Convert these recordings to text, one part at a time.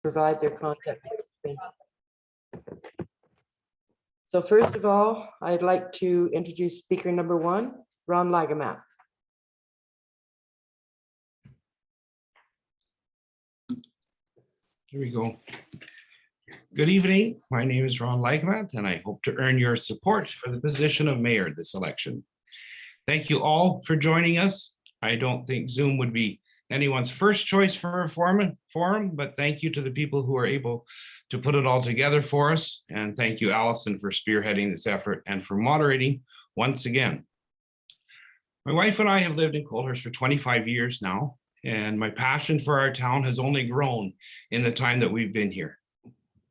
provide their contact information. So first of all, I'd like to introduce speaker number 1, Ron LaGrand. Here we go. Good evening. My name is Ron LaGrand, and I hope to earn your support for the position of mayor this election. Thank you all for joining us. I don't think Zoom would be anyone's first choice for a forum, but thank you to the people who are able to put it all together for us. And thank you, Allison, for spearheading this effort and for moderating once again. My wife and I have lived in Coldhurst for 25 years now, and my passion for our town has only grown in the time that we've been here.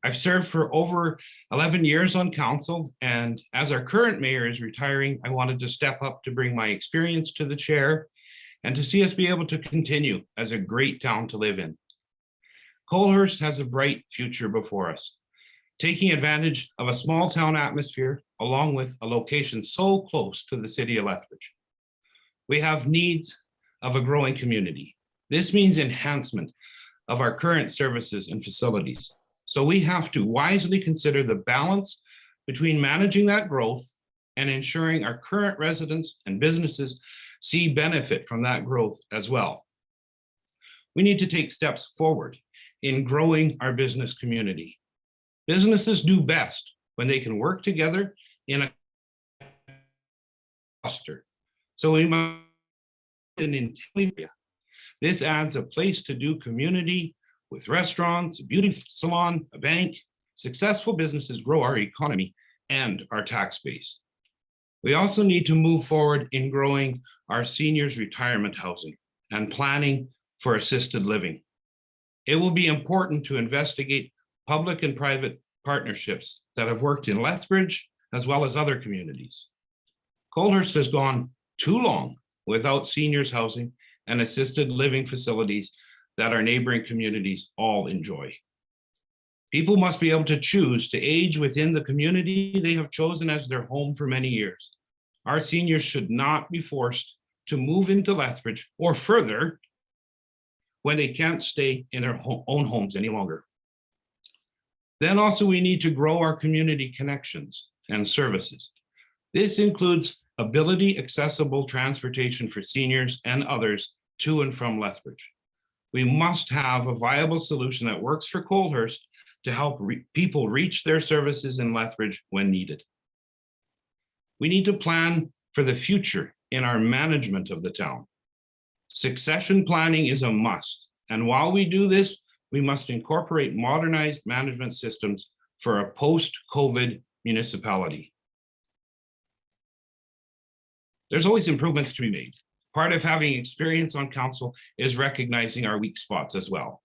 I've served for over 11 years on council, and as our current mayor is retiring, I wanted to step up to bring my experience to the chair and to see us be able to continue as a great town to live in. Coldhurst has a bright future before us, taking advantage of a small town atmosphere along with a location so close to the city of Lethbridge. We have needs of a growing community. This means enhancement of our current services and facilities. So we have to wisely consider the balance between managing that growth and ensuring our current residents and businesses see benefit from that growth as well. We need to take steps forward in growing our business community. Businesses do best when they can work together in a cluster. So we must this adds a place to do community with restaurants, a beauty salon, a bank. Successful businesses grow our economy and our tax base. We also need to move forward in growing our seniors' retirement housing and planning for assisted living. It will be important to investigate public and private partnerships that have worked in Lethbridge as well as other communities. Coldhurst has gone too long without seniors' housing and assisted living facilities that our neighboring communities all enjoy. People must be able to choose to age within the community they have chosen as their home for many years. Our seniors should not be forced to move into Lethbridge or further when they can't stay in their own homes any longer. Then also we need to grow our community connections and services. This includes ability accessible transportation for seniors and others to and from Lethbridge. We must have a viable solution that works for Coldhurst to help people reach their services in Lethbridge when needed. We need to plan for the future in our management of the town. Succession planning is a must, and while we do this, we must incorporate modernized management systems for a post-COVID municipality. There's always improvements to be made. Part of having experience on council is recognizing our weak spots as well.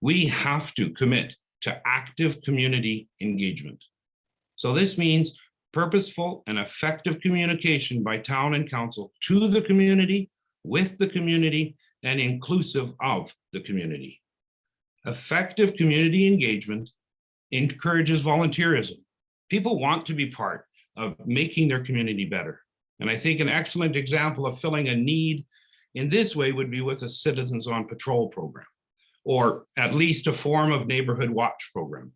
We have to commit to active community engagement. So this means purposeful and effective communication by town and council to the community, with the community, and inclusive of the community. Effective community engagement encourages volunteerism. People want to be part of making their community better. And I think an excellent example of filling a need in this way would be with a Citizens on Patrol program, or at least a form of neighborhood watch program.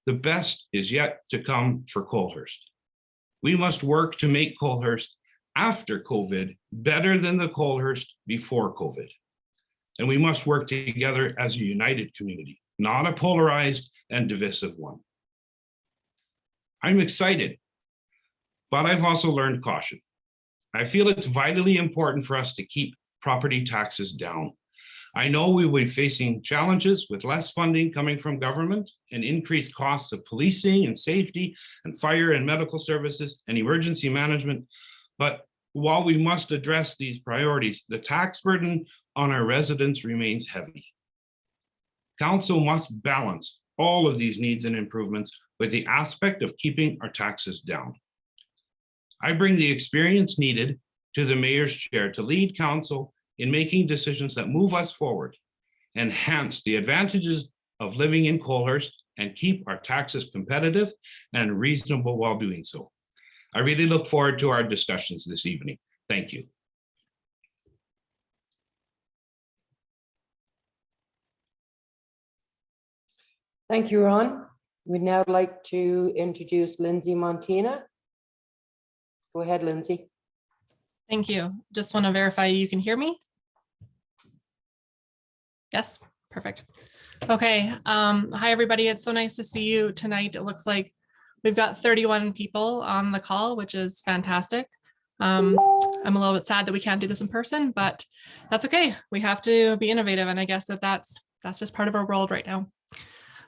The best is yet to come for Coldhurst. We must work to make Coldhurst after COVID better than the Coldhurst before COVID. And we must work together as a united community, not a polarized and divisive one. I'm excited, but I've also learned caution. I feel it's vitally important for us to keep property taxes down. I know we will be facing challenges with less funding coming from government and increased costs of policing and safety and fire and medical services and emergency management. But while we must address these priorities, the tax burden on our residents remains heavy. Council must balance all of these needs and improvements with the aspect of keeping our taxes down. I bring the experience needed to the mayor's chair to lead council in making decisions that move us forward, enhance the advantages of living in Coldhurst, and keep our taxes competitive and reasonable while doing so. I really look forward to our discussions this evening. Thank you. Thank you, Ron. We'd now like to introduce Lindsay Montina. Go ahead, Lindsay. Thank you. Just want to verify you can hear me. Yes, perfect. Okay. Hi, everybody. It's so nice to see you tonight. It looks like we've got 31 people on the call, which is fantastic. I'm a little bit sad that we can't do this in person, but that's okay. We have to be innovative. And I guess that's just part of our world right now.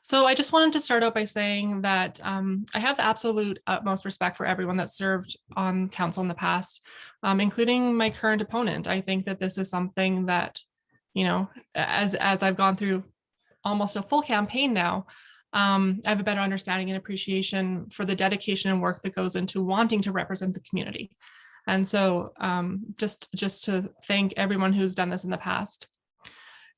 So I just wanted to start out by saying that I have the absolute utmost respect for everyone that served on council in the past, including my current opponent. I think that this is something that, you know, as I've gone through almost a full campaign now, I have a better understanding and appreciation for the dedication and work that goes into wanting to represent the community. And so just to thank everyone who's done this in the past.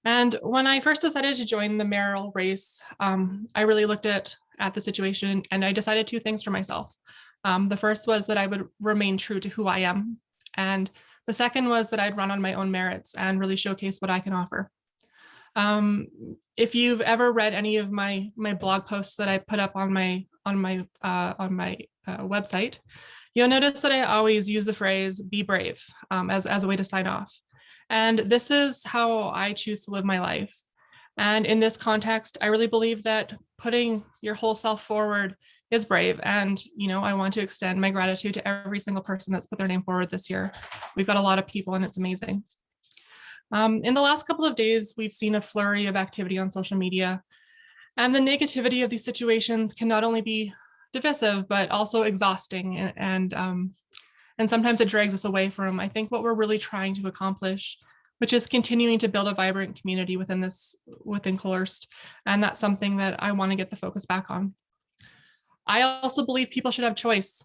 And when I first decided to join the mayoral race, I really looked at the situation and I decided two things for myself. The first was that I would remain true to who I am. And the second was that I'd run on my own merits and really showcase what I can offer. If you've ever read any of my blog posts that I put up on my website, you'll notice that I always use the phrase "be brave" as a way to sign off. And this is how I choose to live my life. And in this context, I really believe that putting your whole self forward is brave. And, you know, I want to extend my gratitude to every single person that's put their name forward this year. We've got a lot of people and it's amazing. In the last couple of days, we've seen a flurry of activity on social media. And the negativity of these situations can not only be divisive, but also exhausting. And sometimes it drags us away from, I think, what we're really trying to accomplish, which is continuing to build a vibrant community within Coolhurst. And that's something that I want to get the focus back on. I also believe people should have choice.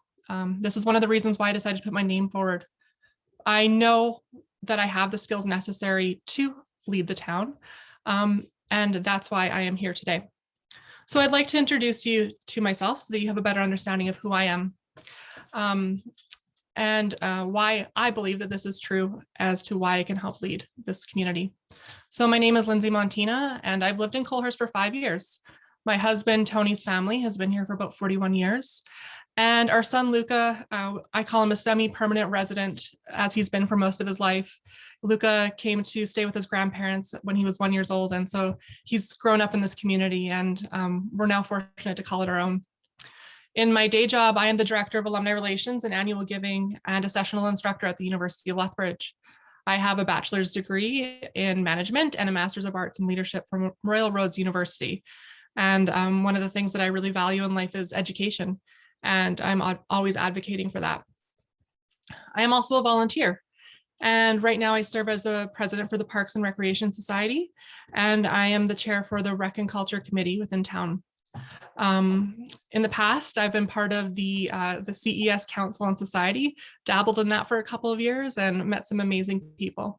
This is one of the reasons why I decided to put my name forward. I know that I have the skills necessary to lead the town. And that's why I am here today. So I'd like to introduce you to myself so that you have a better understanding of who I am. And why I believe that this is true as to why I can help lead this community. So my name is Lindsay Montina, and I've lived in Coolhurst for 5 years. My husband, Tony's family, has been here for about 41 years. And our son, Luca, I call him a semi-permanent resident, as he's been for most of his life. Luca came to stay with his grandparents when he was 1 year old, and so he's grown up in this community, and we're now fortunate to call it our own. In my day job, I am the Director of Alumni Relations and Annual Giving and a sessional instructor at the University of Lethbridge. I have a bachelor's degree in management and a master's of arts and leadership from Royal Roads University. And one of the things that I really value in life is education, and I'm always advocating for that. I am also a volunteer. And right now I serve as the president for the Parks and Recreation Society, and I am the chair for the Rec and Culture Committee within town. In the past, I've been part of the CES Council on Society, dabbled in that for a couple of years and met some amazing people.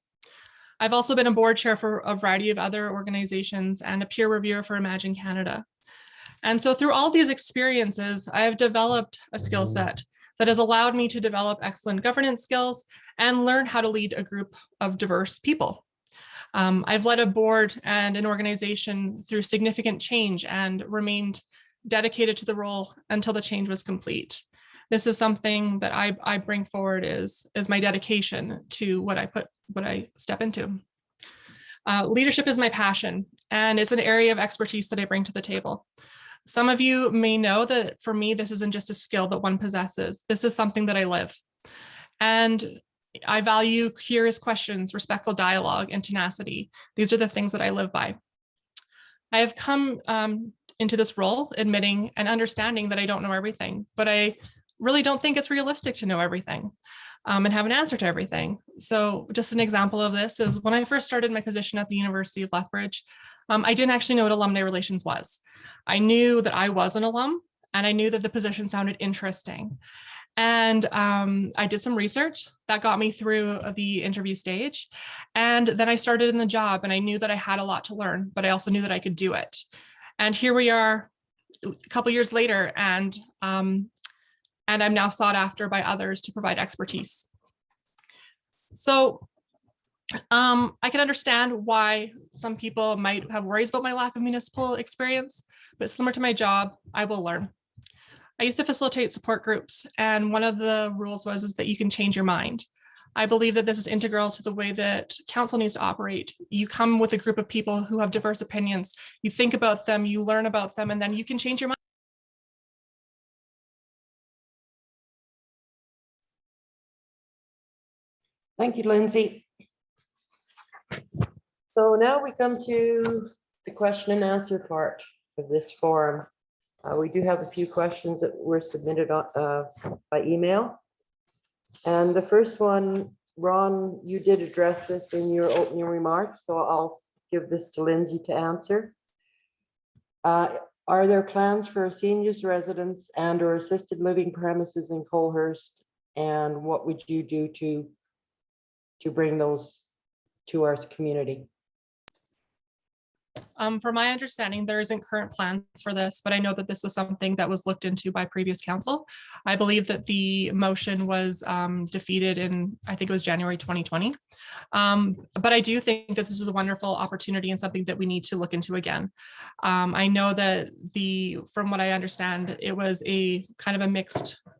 I've also been a board chair for a variety of other organizations and a peer reviewer for Imagine Canada. And so through all these experiences, I have developed a skill set that has allowed me to develop excellent governance skills and learn how to lead a group of diverse people. I've led a board and an organization through significant change and remained dedicated to the role until the change was complete. This is something that I bring forward is my dedication to what I step into. Leadership is my passion, and it's an area of expertise that I bring to the table. Some of you may know that for me, this isn't just a skill that one possesses. This is something that I live. And I value curious questions, respectful dialogue, and tenacity. These are the things that I live by. I have come into this role admitting and understanding that I don't know everything, but I really don't think it's realistic to know everything and have an answer to everything. So just an example of this is when I first started my position at the University of Lethbridge, I didn't actually know what alumni relations was. I knew that I was an alum, and I knew that the position sounded interesting. And I did some research that got me through the interview stage. And then I started in the job, and I knew that I had a lot to learn, but I also knew that I could do it. And here we are a couple years later, and I'm now sought after by others to provide expertise. So I can understand why some people might have worries about my lack of municipal experience, but similar to my job, I will learn. I used to facilitate support groups, and one of the rules was that you can change your mind. I believe that this is integral to the way that council needs to operate. You come with a group of people who have diverse opinions, you think about them, you learn about them, and then you can change your mind. Thank you, Lindsay. So now we come to the question and answer part of this forum. We do have a few questions that were submitted by email. And the first one, Ron, you did address this in your opening remarks, so I'll give this to Lindsay to answer. Are there plans for seniors residence and or assisted living premises in Colehurst? And what would you do to bring those to our community? From my understanding, there isn't current plans for this, but I know that this was something that was looked into by previous council. I believe that the motion was defeated in, I think it was January 2020. But I do think that this is a wonderful opportunity and something that we need to look into again. I know that from what I understand, it was a kind of a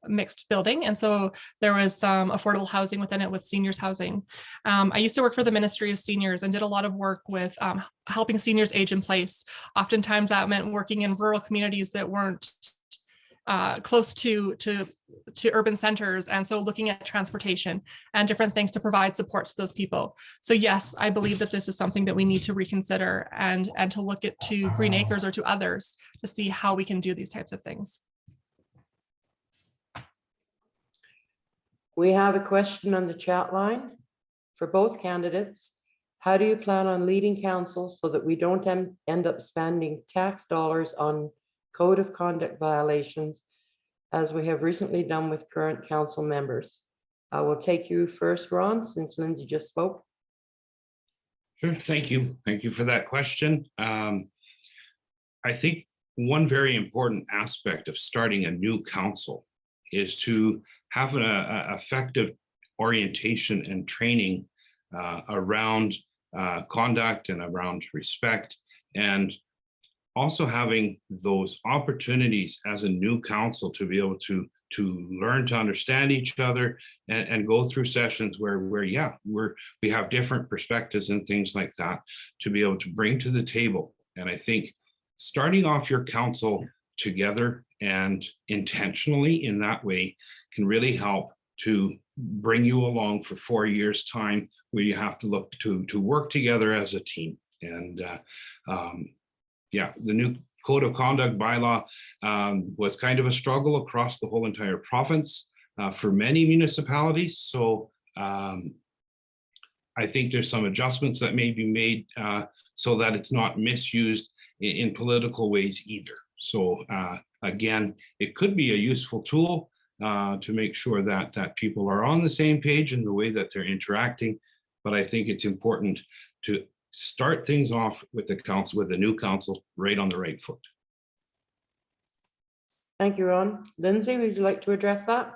mixed building. And so there was some affordable housing within it with seniors housing. I used to work for the Ministry of Seniors and did a lot of work with helping seniors age in place. Oftentimes that meant working in rural communities that weren't close to urban centers. And so looking at transportation and different things to provide support to those people. So yes, I believe that this is something that we need to reconsider and to look at to Green Acres or to others to see how we can do these types of things. We have a question on the chat line for both candidates. How do you plan on leading council so that we don't end up spending tax dollars on code of conduct violations, as we have recently done with current council members? I will take you first, Ron, since Lindsay just spoke. Sure, thank you. Thank you for that question. I think one very important aspect of starting a new council is to have an effective orientation and training around conduct and around respect, and also having those opportunities as a new council to be able to learn to understand each other and go through sessions where we have different perspectives and things like that to be able to bring to the table. And I think starting off your council together and intentionally in that way can really help to bring you along for 4 years' time, where you have to look to work together as a team. And the new code of conduct bylaw was kind of a struggle across the whole entire province for many municipalities. So I think there's some adjustments that may be made so that it's not misused in political ways either. So again, it could be a useful tool to make sure that people are on the same page in the way that they're interacting. But I think it's important to start things off with the council, with a new council, right on the right foot. Thank you, Ron. Lindsay, would you like to address that?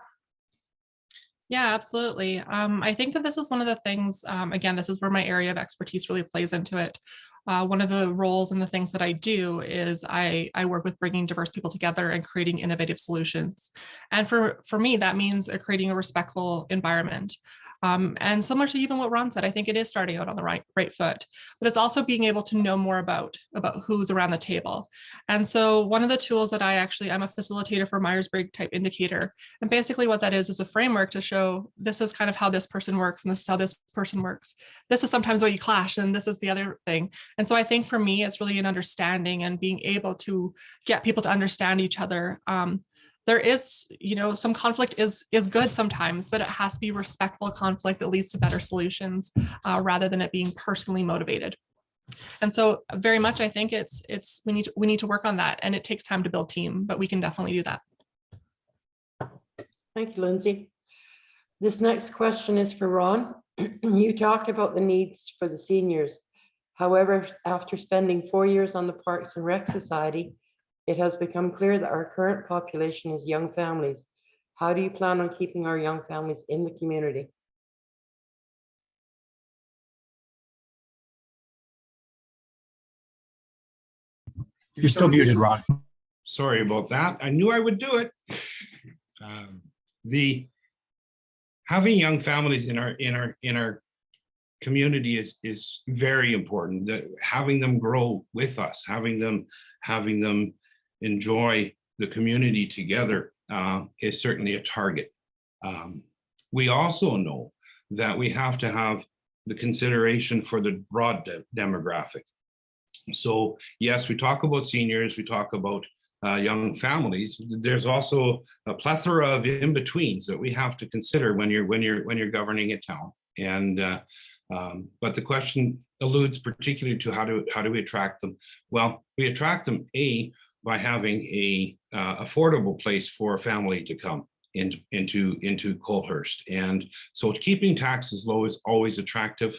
Yeah, absolutely. I think that this is one of the things, again, this is where my area of expertise really plays into it. One of the roles and the things that I do is I work with bringing diverse people together and creating innovative solutions. And for me, that means creating a respectful environment. And similar to even what Ron said, I think it is starting out on the right foot, but it's also being able to know more about who's around the table. And so one of the tools that I'm a facilitator for Myers-Briggs type indicator. And basically what that is a framework to show this is kind of how this person works and this is how this person works. This is sometimes where you clash and this is the other thing. And so I think for me, it's really an understanding and being able to get people to understand each other. There is, some conflict is good sometimes, but it has to be respectful conflict that leads to better solutions rather than it being personally motivated. And so very much, I think we need to work on that, and it takes time to build team, but we can definitely do that. Thank you, Lindsay. This next question is for Ron. You talked about the needs for the seniors. However, after spending 4 years on the Parks and Rec Society, it has become clear that our current population is young families. How do you plan on keeping our young families in the community? You're still muted, Ron. Sorry about that. I knew I would do it. The having young families in our community is very important. That having them grow with us, having them enjoy the community together is certainly a target. We also know that we have to have the consideration for the broad demographic. So yes, we talk about seniors, we talk about young families. There's also a plethora of in-betweens that we have to consider when you're governing a town. And but the question alludes particularly to how do we attract them? Well, we attract them by having a affordable place for a family to come into Colhurst. And so keeping taxes low is always attractive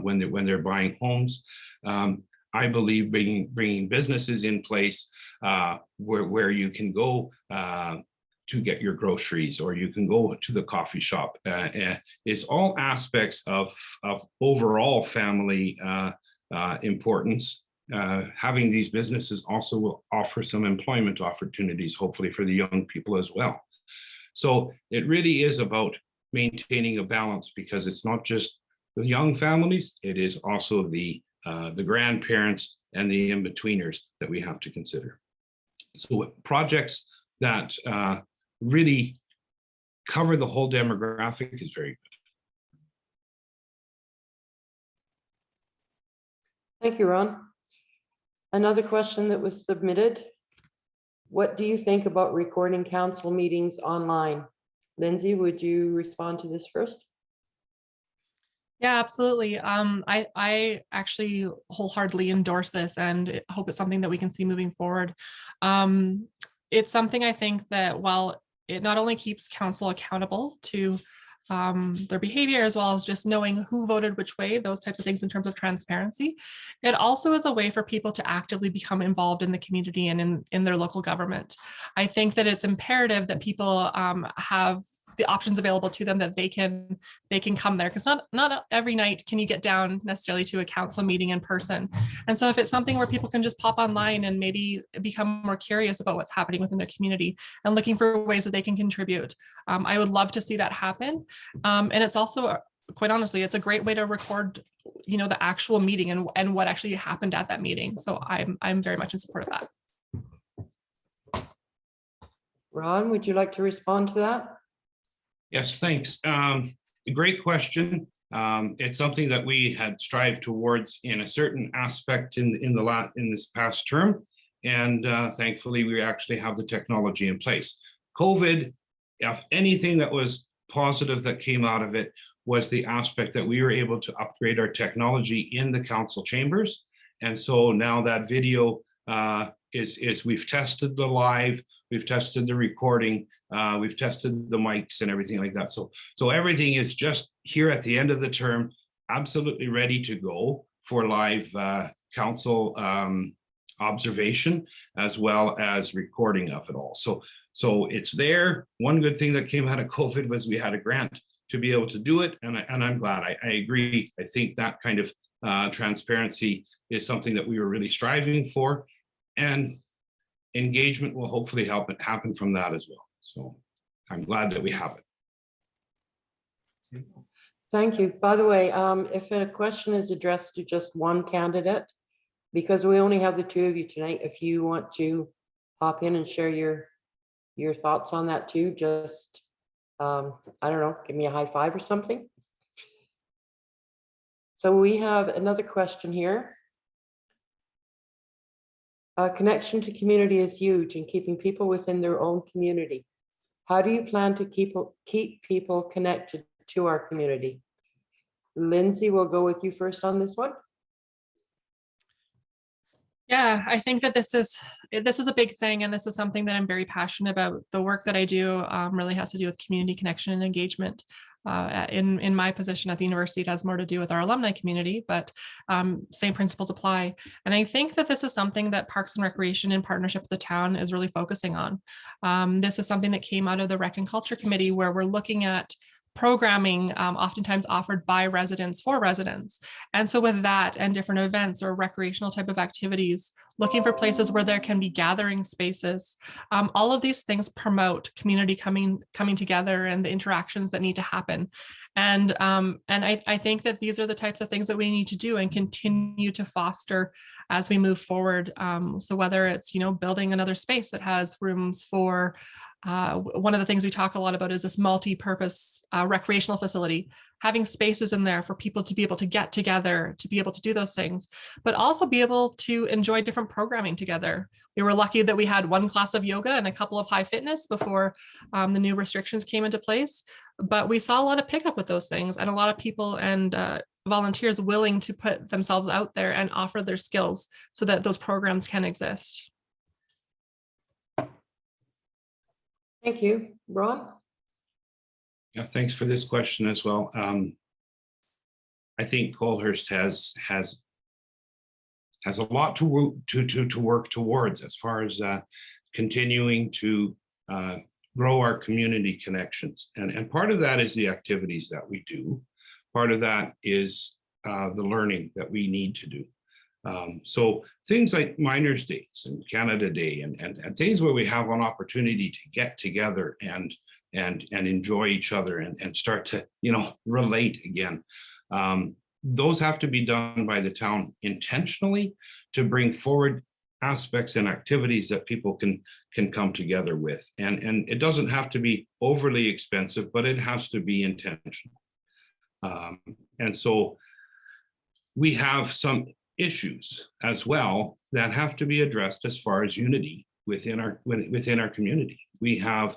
when they're buying homes. I believe bringing businesses in place where you can go to get your groceries, or you can go to the coffee shop, is all aspects of overall family importance. Having these businesses also will offer some employment opportunities, hopefully for the young people as well. So it really is about maintaining a balance, because it's not just the young families, it is also the grandparents and the in-betweeners that we have to consider. So projects that really cover the whole demographic is very good. Thank you, Ron. Another question that was submitted. What do you think about recording council meetings online? Lindsay, would you respond to this first? Yeah, absolutely. I actually wholeheartedly endorse this and hope it's something that we can see moving forward. It's something I think that while it not only keeps council accountable to their behavior, as well as just knowing who voted which way, those types of things in terms of transparency, it also is a way for people to actively become involved in the community and in their local government. I think that it's imperative that people have the options available to them, that they can come there, because not every night can you get down necessarily to a council meeting in person. And so if it's something where people can just pop online and maybe become more curious about what's happening within their community and looking for ways that they can contribute, I would love to see that happen. And it's also, quite honestly, it's a great way to record, the actual meeting and what actually happened at that meeting. So I'm very much in support of that. Ron, would you like to respond to that? Yes, thanks. Great question. It's something that we had strived towards in a certain aspect in this past term, and thankfully we actually have the technology in place. COVID, if anything that was positive that came out of it, was the aspect that we were able to upgrade our technology in the council chambers. And so now that video is we've tested the live, we've tested the recording, we've tested the mics and everything like that. So everything is just here at the end of the term, absolutely ready to go for live council observation, as well as recording of it all. So it's there. One good thing that came out of COVID was we had a grant to be able to do it. And I'm glad. I agree. I think that kind of transparency is something that we were really striving for. And engagement will hopefully help it happen from that as well. So I'm glad that we have it. Thank you. By the way, if a question is addressed to just one candidate, because we only have the two of you tonight, if you want to hop in and share your thoughts on that too, just, I don't know, give me a high five or something. So we have another question here. Connection to community is huge in keeping people within their own community. How do you plan to keep people connected to our community? Lindsay, we'll go with you first on this one. Yeah, I think that this is a big thing, and this is something that I'm very passionate about. The work that I do really has to do with community connection and engagement. In my position at the university, it has more to do with our alumni community, but same principles apply. And I think that this is something that Parks and Recreation in partnership with the town is really focusing on. This is something that came out of the Rec and Culture Committee, where we're looking at programming oftentimes offered by residents for residents. And so with that and different events or recreational type of activities, looking for places where there can be gathering spaces, all of these things promote community coming together and the interactions that need to happen. And I think that these are the types of things that we need to do and continue to foster as we move forward. So whether it's, building another space that has rooms for one of the things we talk a lot about is this multi-purpose recreational facility, having spaces in there for people to be able to get together, to be able to do those things, but also be able to enjoy different programming together. We were lucky that we had one class of yoga and a couple of high fitness before the new restrictions came into place, but we saw a lot of pickup with those things and a lot of people and volunteers willing to put themselves out there and offer their skills so that those programs can exist. Thank you. Ron? Yeah, thanks for this question as well. I think Colhurst has a lot to work towards as far as continuing to grow our community connections. And part of that is the activities that we do. Part of that is the learning that we need to do. So things like Miners' Days and Canada Day and things where we have an opportunity to get together and enjoy each other and start to, relate again. Those have to be done by the town intentionally to bring forward aspects and activities that people can come together with. And it doesn't have to be overly expensive, but it has to be intentional. And so we have some issues as well that have to be addressed as far as unity within our community. We have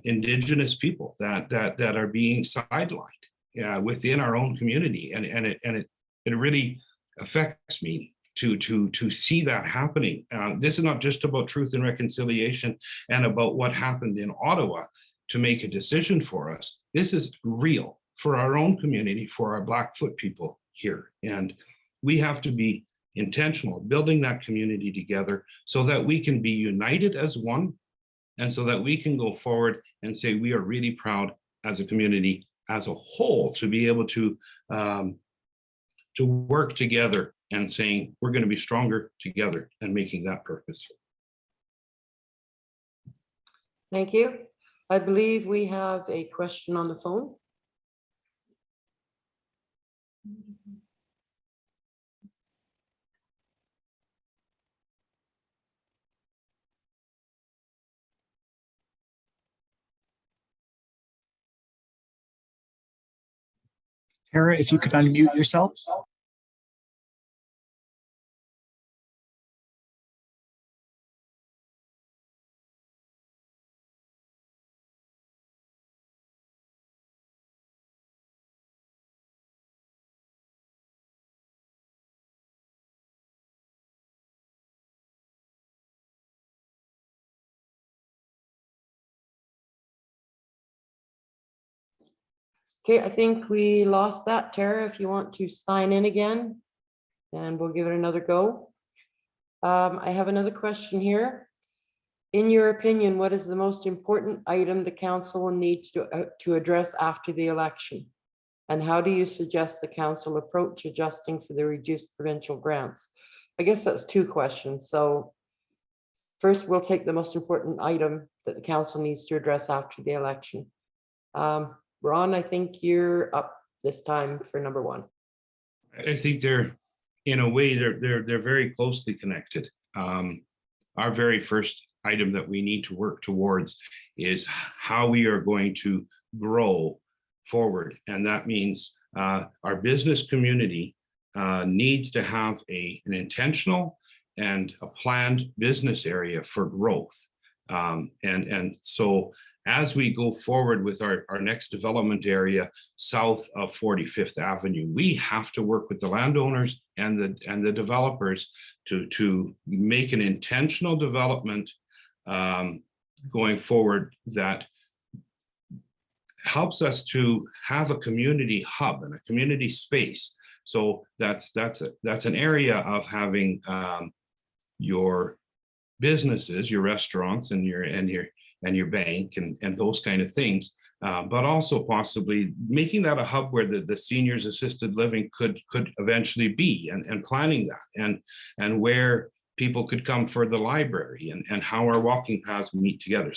Indigenous people that are being sidelined within our own community, and it really affects me to see that happening. This is not just about truth and reconciliation and about what happened in Ottawa to make a decision for us. This is real for our own community, for our Blackfoot people here, and we have to be intentional building that community together so that we can be united as one, and so that we can go forward and say we are really proud as a community as a whole to be able to work together and saying we're going to be stronger together and making that purposeful. Thank you. I believe we have a question on the phone. Tara, if you could unmute yourself. Okay, I think we lost that. Tara, if you want to sign in again, and we'll give it another go. I have another question here. In your opinion, what is the most important item the council will need to address after the election? And how do you suggest the council approach adjusting for the reduced provincial grants? I guess that's two questions. So first, we'll take the most important item that the council needs to address after the election. Ron, I think you're up this time for number one. I think they're, in a way, they're very closely connected. Our very first item that we need to work towards is how we are going to grow forward. And that means our business community needs to have an intentional and a planned business area for growth. And so as we go forward with our next development area south of 45th Avenue, we have to work with the landowners and the developers to make an intentional development going forward that helps us to have a community hub and a community space. So that's an area of having your businesses, your restaurants, and and your bank and those kind of things. But also possibly making that a hub where the seniors assisted living could eventually be, and planning that, and where people could come for the library, and how our walking paths meet together.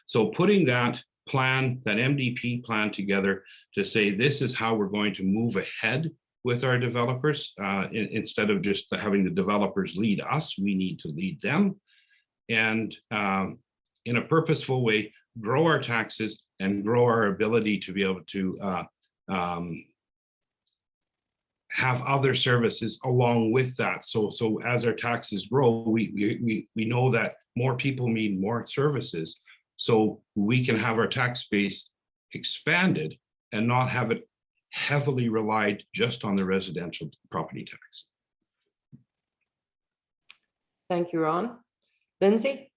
So putting that plan, that MDP plan together to say, this is how we're going to move ahead with our developers, instead of just having the developers lead us, we need to lead them. And in a purposeful way, grow our taxes and grow our ability to be able to have other services along with that. So as our taxes grow, we know that more people need more services, so we can have our tax base expanded and not have it heavily relied just on the residential property tax. Thank you, Ron. Lindsay?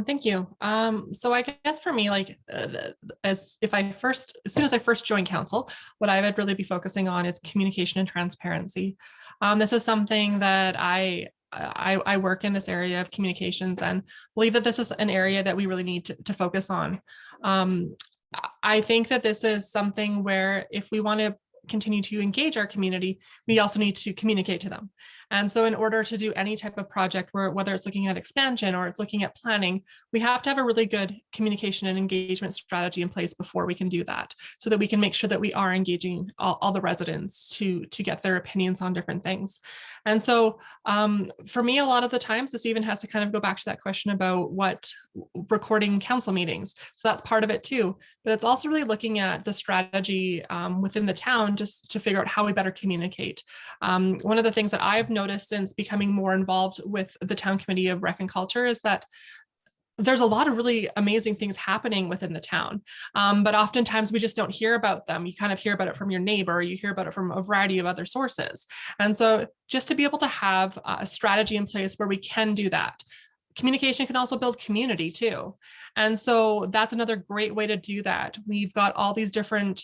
Thank you. So I guess for me, like, as soon as I first joined council, what I would really be focusing on is communication and transparency. This is something that I work in this area of communications, and believe that this is an area that we really need to focus on. I think that this is something where, if we want to continue to engage our community, we also need to communicate to them. And so in order to do any type of project, whether it's looking at expansion or it's looking at planning, we have to have a really good communication and engagement strategy in place before we can do that, so that we can make sure that we are engaging all the residents to get their opinions on different things. And so for me, a lot of the times, this even has to kind of go back to that question about what recording council meetings. So that's part of it too. But it's also really looking at the strategy within the town, just to figure out how we better communicate. One of the things that I've noticed since becoming more involved with the Town Committee of Rec and Culture is that there's a lot of really amazing things happening within the town, but oftentimes we just don't hear about them. You kind of hear about it from your neighbor, or you hear about it from a variety of other sources. And so just to be able to have a strategy in place where we can do that. Communication can also build community too. And so that's another great way to do that. We've got all these different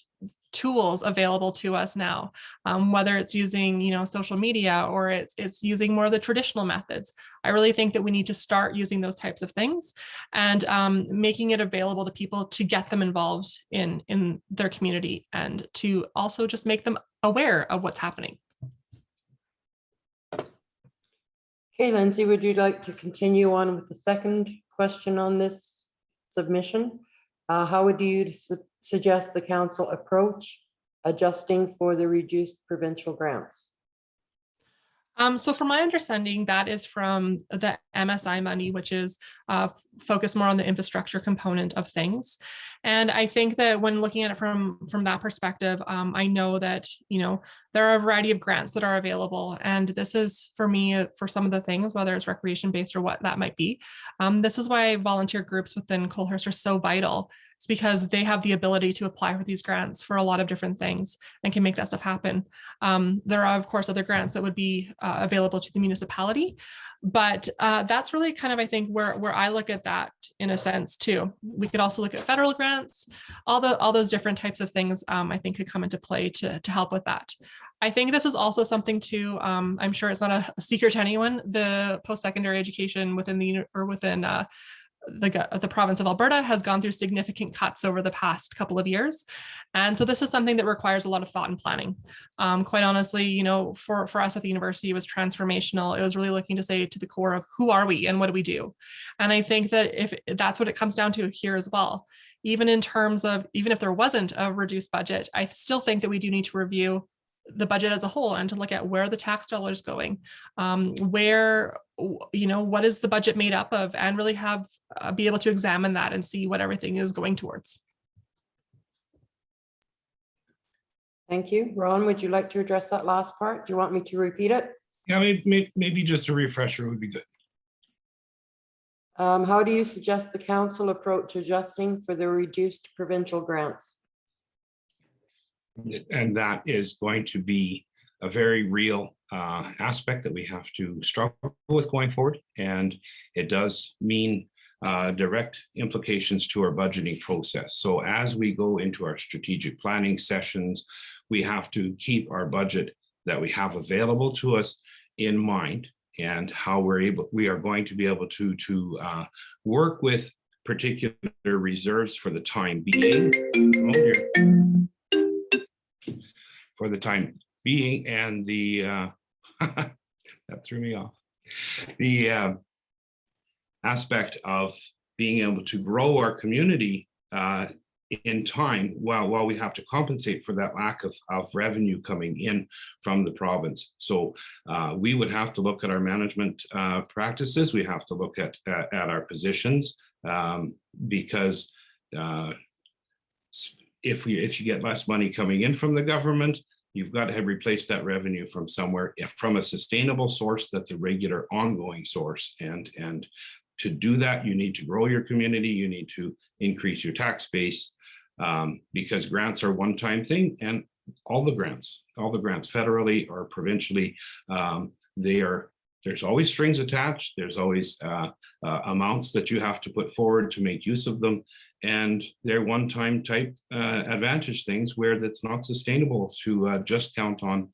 tools available to us now, whether it's using, social media, or it's using more of the traditional methods. I really think that we need to start using those types of things, and making it available to people to get them involved in their community, and to also just make them aware of what's happening. Okay, Lindsay, would you like to continue on with the second question on this submission? How would you suggest the council approach adjusting for the reduced provincial grants? So from my understanding, that is from the MSI money, which is focused more on the infrastructure component of things. And I think that when looking at it from that perspective, I know that, there are a variety of grants that are available. And this is, for me, for some of the things, whether it's recreation based or what that might be. This is why volunteer groups within Colehurst are so vital. It's because they have the ability to apply for these grants for a lot of different things and can make that stuff happen. There are, of course, other grants that would be available to the municipality, but that's really kind of, I think, where I look at that in a sense too. We could also look at federal grants, all those different types of things. I think could come into play to help with that. I think this is also something too. I'm sure it's not a secret to anyone. The post-secondary education within the province of Alberta has gone through significant cuts over the past couple of years. And so this is something that requires a lot of thought and planning. Quite honestly, for us at the university, it was transformational. It was really looking to say to the core of who are we and what do we do? And I think that if that's what it comes down to here as well, even in terms of, even if there wasn't a reduced budget, I still think that we do need to review the budget as a whole and to look at where the tax dollars going, what is the budget made up of, and really have be able to examine that and see what everything is going towards. Thank you. Ron, would you like to address that last part? Do you want me to repeat it? Yeah, maybe just a refresher would be good. How do you suggest the council approach adjusting for the reduced provincial grants? And that is going to be a very real aspect that we have to struggle with going forward. And it does mean direct implications to our budgeting process. So as we go into our strategic planning sessions, we have to keep our budget that we have available to us in mind, and how we are going to be able to work with particular reserves for the time being. Oh dear. For the time being, and the that threw me off. The aspect of being able to grow our community in time while we have to compensate for that lack of revenue coming in from the province. So we would have to look at our management practices. We have to look at our positions, because if you get less money coming in from the government, you've got to have replaced that revenue from somewhere, from a sustainable source that's a regular ongoing source. And to do that, you need to grow your community, you need to increase your tax base, because grants are one-time thing, and all the grants federally or provincially, there's always strings attached. There's always amounts that you have to put forward to make use of them. And they're one-time type advantage things where that's not sustainable to just count on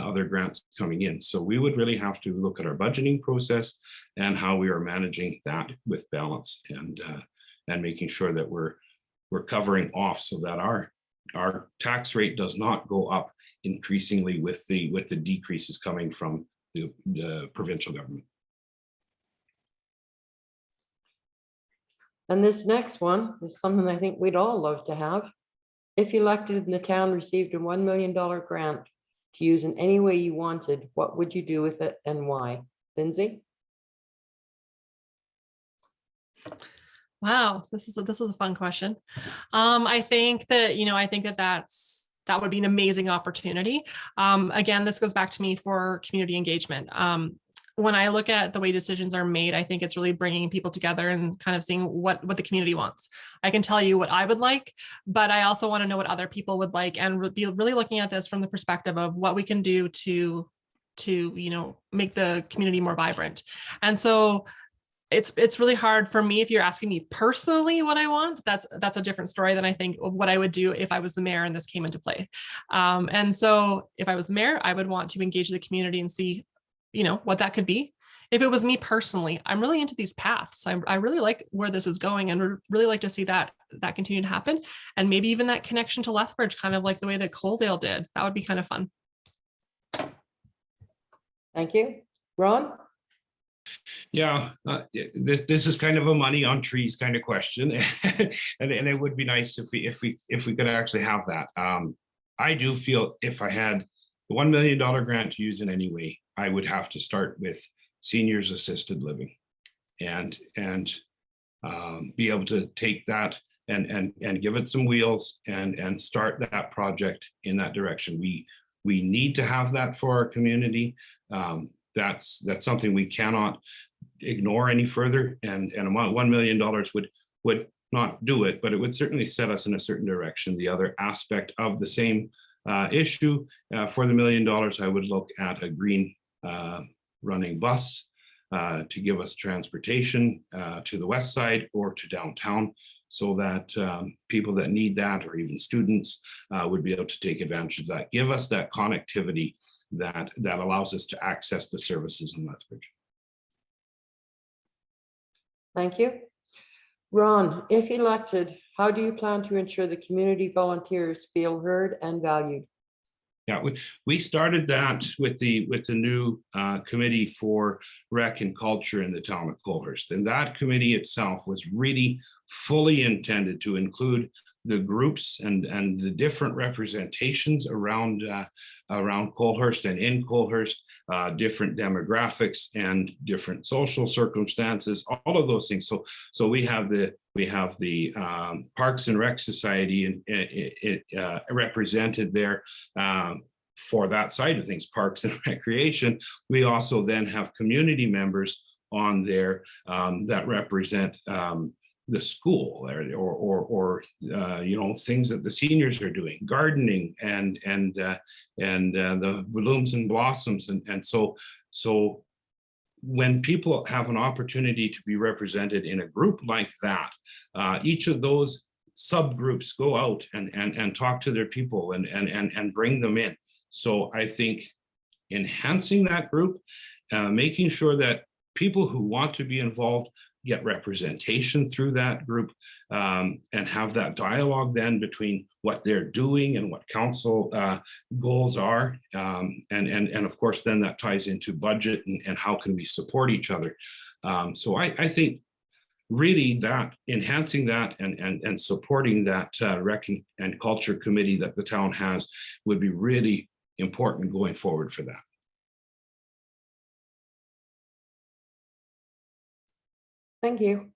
other grants coming in. So we would really have to look at our budgeting process and how we are managing that with balance, and making sure that we're covering off so that our tax rate does not go up increasingly with the decreases coming from the provincial government. And this next one is something I think we'd all love to have. If elected and the town received a $1 million grant to use in any way you wanted, what would you do with it and why? Lindsay? Wow, this is a fun question. I think that, that would be an amazing opportunity. Again, this goes back to me for community engagement. When I look at the way decisions are made, I think it's really bringing people together and kind of seeing what the community wants. I can tell you what I would like, but I also want to know what other people would like, and be really looking at this from the perspective of what we can do to make the community more vibrant. And so it's really hard for me. If you're asking me personally what I want, that's a different story than I think of what I would do if I was the mayor and this came into play. And so if I was the mayor, I would want to engage the community and see, what that could be. If it was me personally, I'm really into these paths. I really like where this is going, and would really like to see that continue to happen. And maybe even that connection to Lethbridge, kind of like the way that Coaldale did. That would be kind of fun. Thank you. Ron? Yeah, this is kind of a money on trees kind of question, and it would be nice if we could actually have that. I do feel if I had the $1 million grant to use in any way, I would have to start with seniors assisted living, and be able to take that and give it some wheels and start that project in that direction. We need to have that for our community. That's something we cannot ignore any further, and $1 million would not do it, but it would certainly set us in a certain direction. The other aspect of the same issue, for the $1 million, I would look at a green running bus to give us transportation to the west side or to downtown, so that people that need that, or even students, would be able to take advantage of that. Give us that connectivity that allows us to access the services in Lethbridge. Thank you. Ron, if elected, how do you plan to ensure the community volunteers feel heard and valued? Yeah, we started that with the new committee for rec and culture in the town of Coalhurst, and that committee itself was really fully intended to include the groups and the different representations around Coalhurst and in Coalhurst, different demographics and different social circumstances, all of those things. So we have the Parks and Rec Society and it represented there for that side of things, parks and recreation. We also then have community members on there that represent the school or things that the seniors are doing, gardening and the blooms and blossoms, and so when people have an opportunity to be represented in a group like that, each of those subgroups go out and talk to their people and bring them in. So I think enhancing that group making sure that people who want to be involved get representation through that group, and have that dialogue then between what they're doing and what council goals are. And of course, then that ties into budget and how can we support each other. So I think really that enhancing that and supporting that rec and culture committee that the town has would be really important going forward for that. Thank you.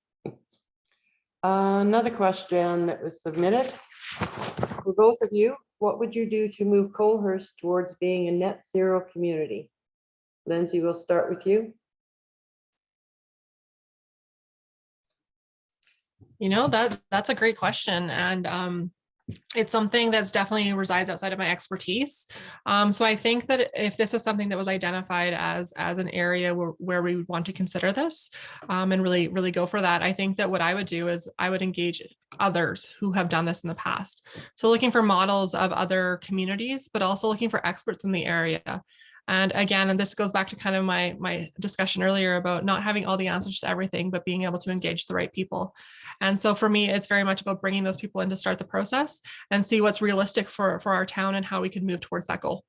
Another question that was submitted. For both of you, what would you do to move Colehurst towards being a net zero community? Lindsay, we'll start with you. You know, that's a great question. And it's something that's definitely resides outside of my expertise. So I think that if this is something that was identified as an area where we would want to consider this and really go for that, I think that what I would do is I would engage others who have done this in the past. So looking for models of other communities, but also looking for experts in the area. And again, and this goes back to kind of my discussion earlier about not having all the answers to everything, but being able to engage the right people. And so for me, it's very much about bringing those people in to start the process and see what's realistic for our town and how we can move towards that goal.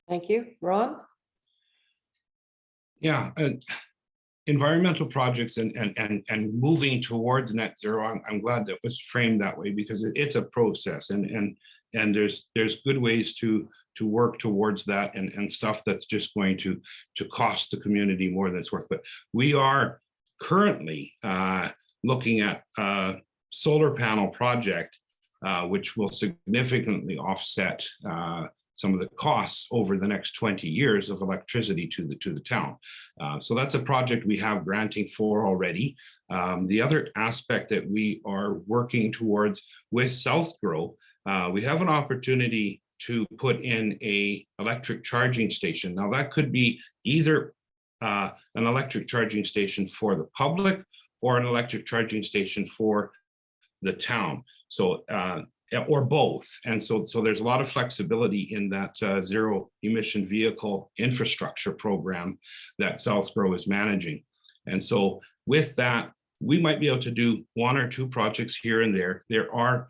Thank you. Ron? Yeah, environmental projects and moving towards net zero. I'm glad that was framed that way, because it's a process, and there's good ways to work towards that, and stuff that's just going to cost the community more than it's worth. But we are currently looking at a solar panel project, which will significantly offset some of the costs over the next 20 years of electricity to the town. So that's a project we have granting for already. The other aspect that we are working towards with South Grow, we have an opportunity to put in a electric charging station. Now that could be either an electric charging station for the public or an electric charging station for the town. So or both. And so there's a lot of flexibility in that zero emission vehicle infrastructure program that South Grow is managing. And so with that, we might be able to do one or two projects here and there. There are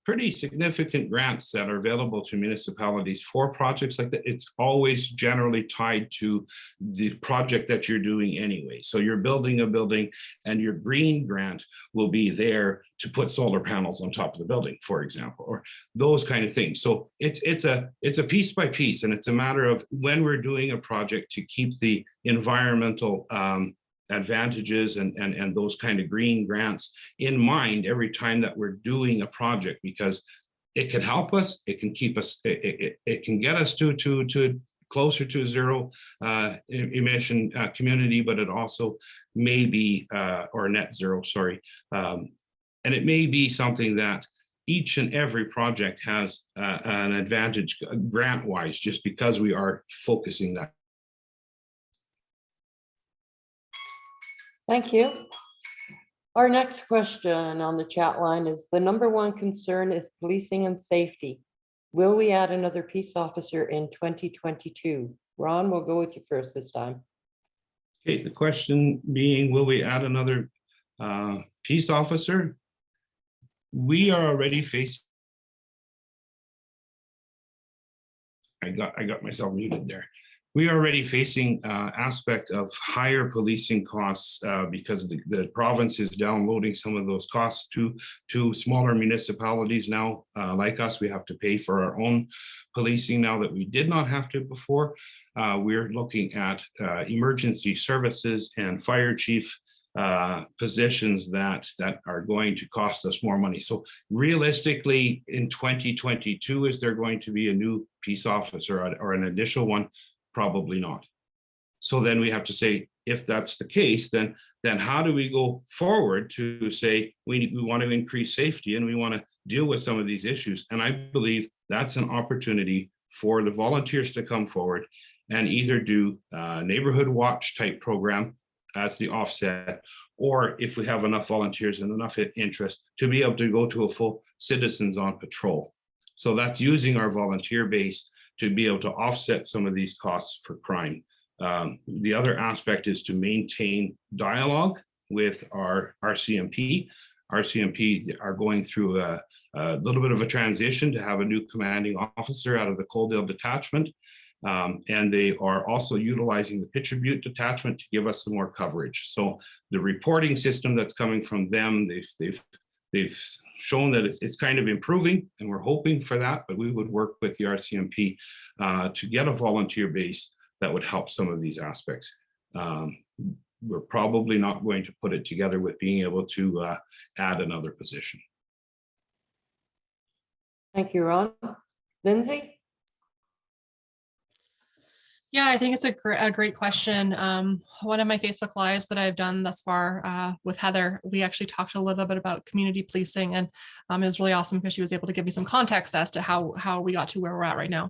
pretty significant grants that are available to municipalities for projects like that. It's always generally tied to the project that you're doing anyway. So you're building a building and your green grant will be there to put solar panels on top of the building, for example, or those kind of things. So it's a piece by piece, and it's a matter of when we're doing a project to keep the environmental advantages and those kind of green grants in mind every time that we're doing a project, because it can help us, it can keep us, it can get us to closer to zero emission community, but it also may be or net zero, sorry, and it may be something that each and every project has an advantage grant wise, just because we are focusing that. Thank you. Our next question on the chat line is, the number one concern is policing and safety. Will we add another peace officer in 2022? Ron, we'll go with you first this time. Okay, the question being, will we add another peace officer? We are already facing. I got myself muted there. We are already facing aspect of higher policing costs because the province is downloading some of those costs to smaller municipalities now. Like us, we have to pay for our own policing now that we did not have to before. We're looking at emergency services and fire chief positions that are going to cost us more money. So realistically, in 2022, is there going to be a new peace officer or an additional one? Probably not. So then we have to say, if that's the case, then how do we go forward to say we want to increase safety and we want to deal with some of these issues? And I believe that's an opportunity for the volunteers to come forward and either do a neighborhood watch type program as the offset, or if we have enough volunteers and enough interest, to be able to go to a full citizens on patrol. So that's using our volunteer base to be able to offset some of these costs for crime. The other aspect is to maintain dialogue with our RCMP. RCMP are going through a little bit of a transition to have a new commanding officer out of the Coaldale detachment. And they are also utilizing the Pitcher Butte detachment to give us some more coverage. So the reporting system that's coming from them, they've shown that it's kind of improving, and we're hoping for that, but we would work with the RCMP to get a volunteer base that would help some of these aspects. We're probably not going to put it together with being able to add another position. Thank you, Ron. Lindsay? Yeah, I think it's a great question. One of my Facebook Lives that I've done thus far with Heather, we actually talked a little bit about community policing, and it was really awesome because she was able to give me some context as to how we got to where we're at right now.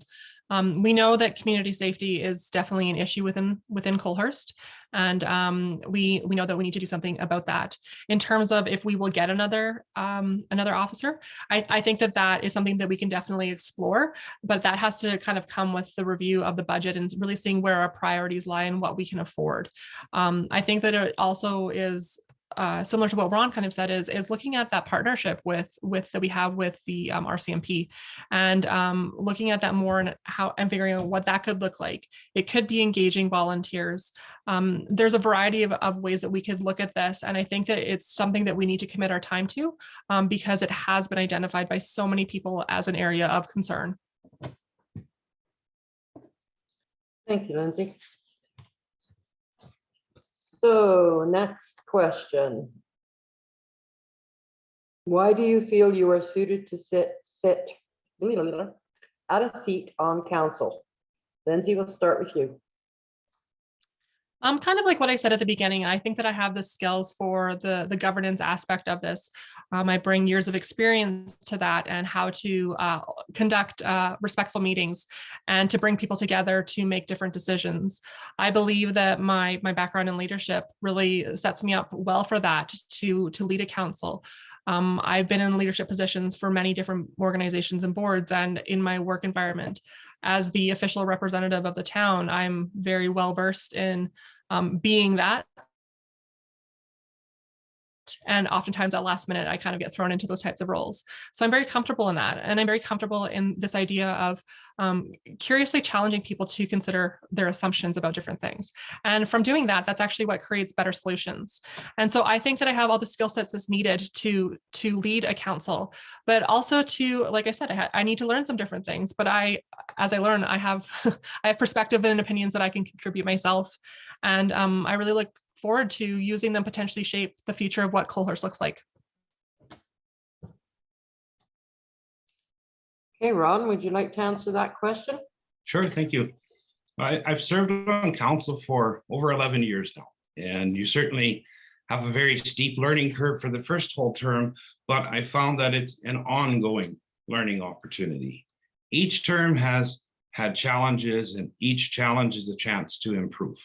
We know that community safety is definitely an issue within Colehurst, and we know that we need to do something about that. In terms of if we will get another officer, I think that is something that we can definitely explore, but that has to kind of come with the review of the budget and really seeing where our priorities lie and what we can afford. I think that it also is similar to what Ron kind of said, is looking at that partnership that we have with the RCMP, and looking at that more and figuring out what that could look like. It could be engaging volunteers. There's a variety of ways that we could look at this, and I think that it's something that we need to commit our time to because it has been identified by so many people as an area of concern. Thank you, Lindsay. So next question. Why do you feel you are suited to sit at a seat on council? Lindsay, we'll start with you. Kind of like what I said at the beginning, I think that I have the skills for the governance aspect of this. I bring years of experience to that and how to conduct respectful meetings and to bring people together to make different decisions. I believe that my background in leadership really sets me up well for that, to lead a council. I've been in leadership positions for many different organizations and boards, and in my work environment as the official representative of the town, I'm very well versed in being that. And oftentimes at last minute, I kind of get thrown into those types of roles. So I'm very comfortable in that. And I'm very comfortable in this idea of curiously challenging people to consider their assumptions about different things. And from doing that, that's actually what creates better solutions. And so I think that I have all the skill sets that's needed to lead a council, but also to, like I said, I need to learn some different things. But as I learn, I have I have perspective and opinions that I can contribute myself. And I really look forward to using them potentially shape the future of what Colehurst looks like. Okay, Ron, would you like to answer that question? Sure, thank you. I've served on council for over 11 years now, and you certainly have a very steep learning curve for the first whole term, but I found that it's an ongoing learning opportunity. Each term has had challenges, and each challenge is a chance to improve.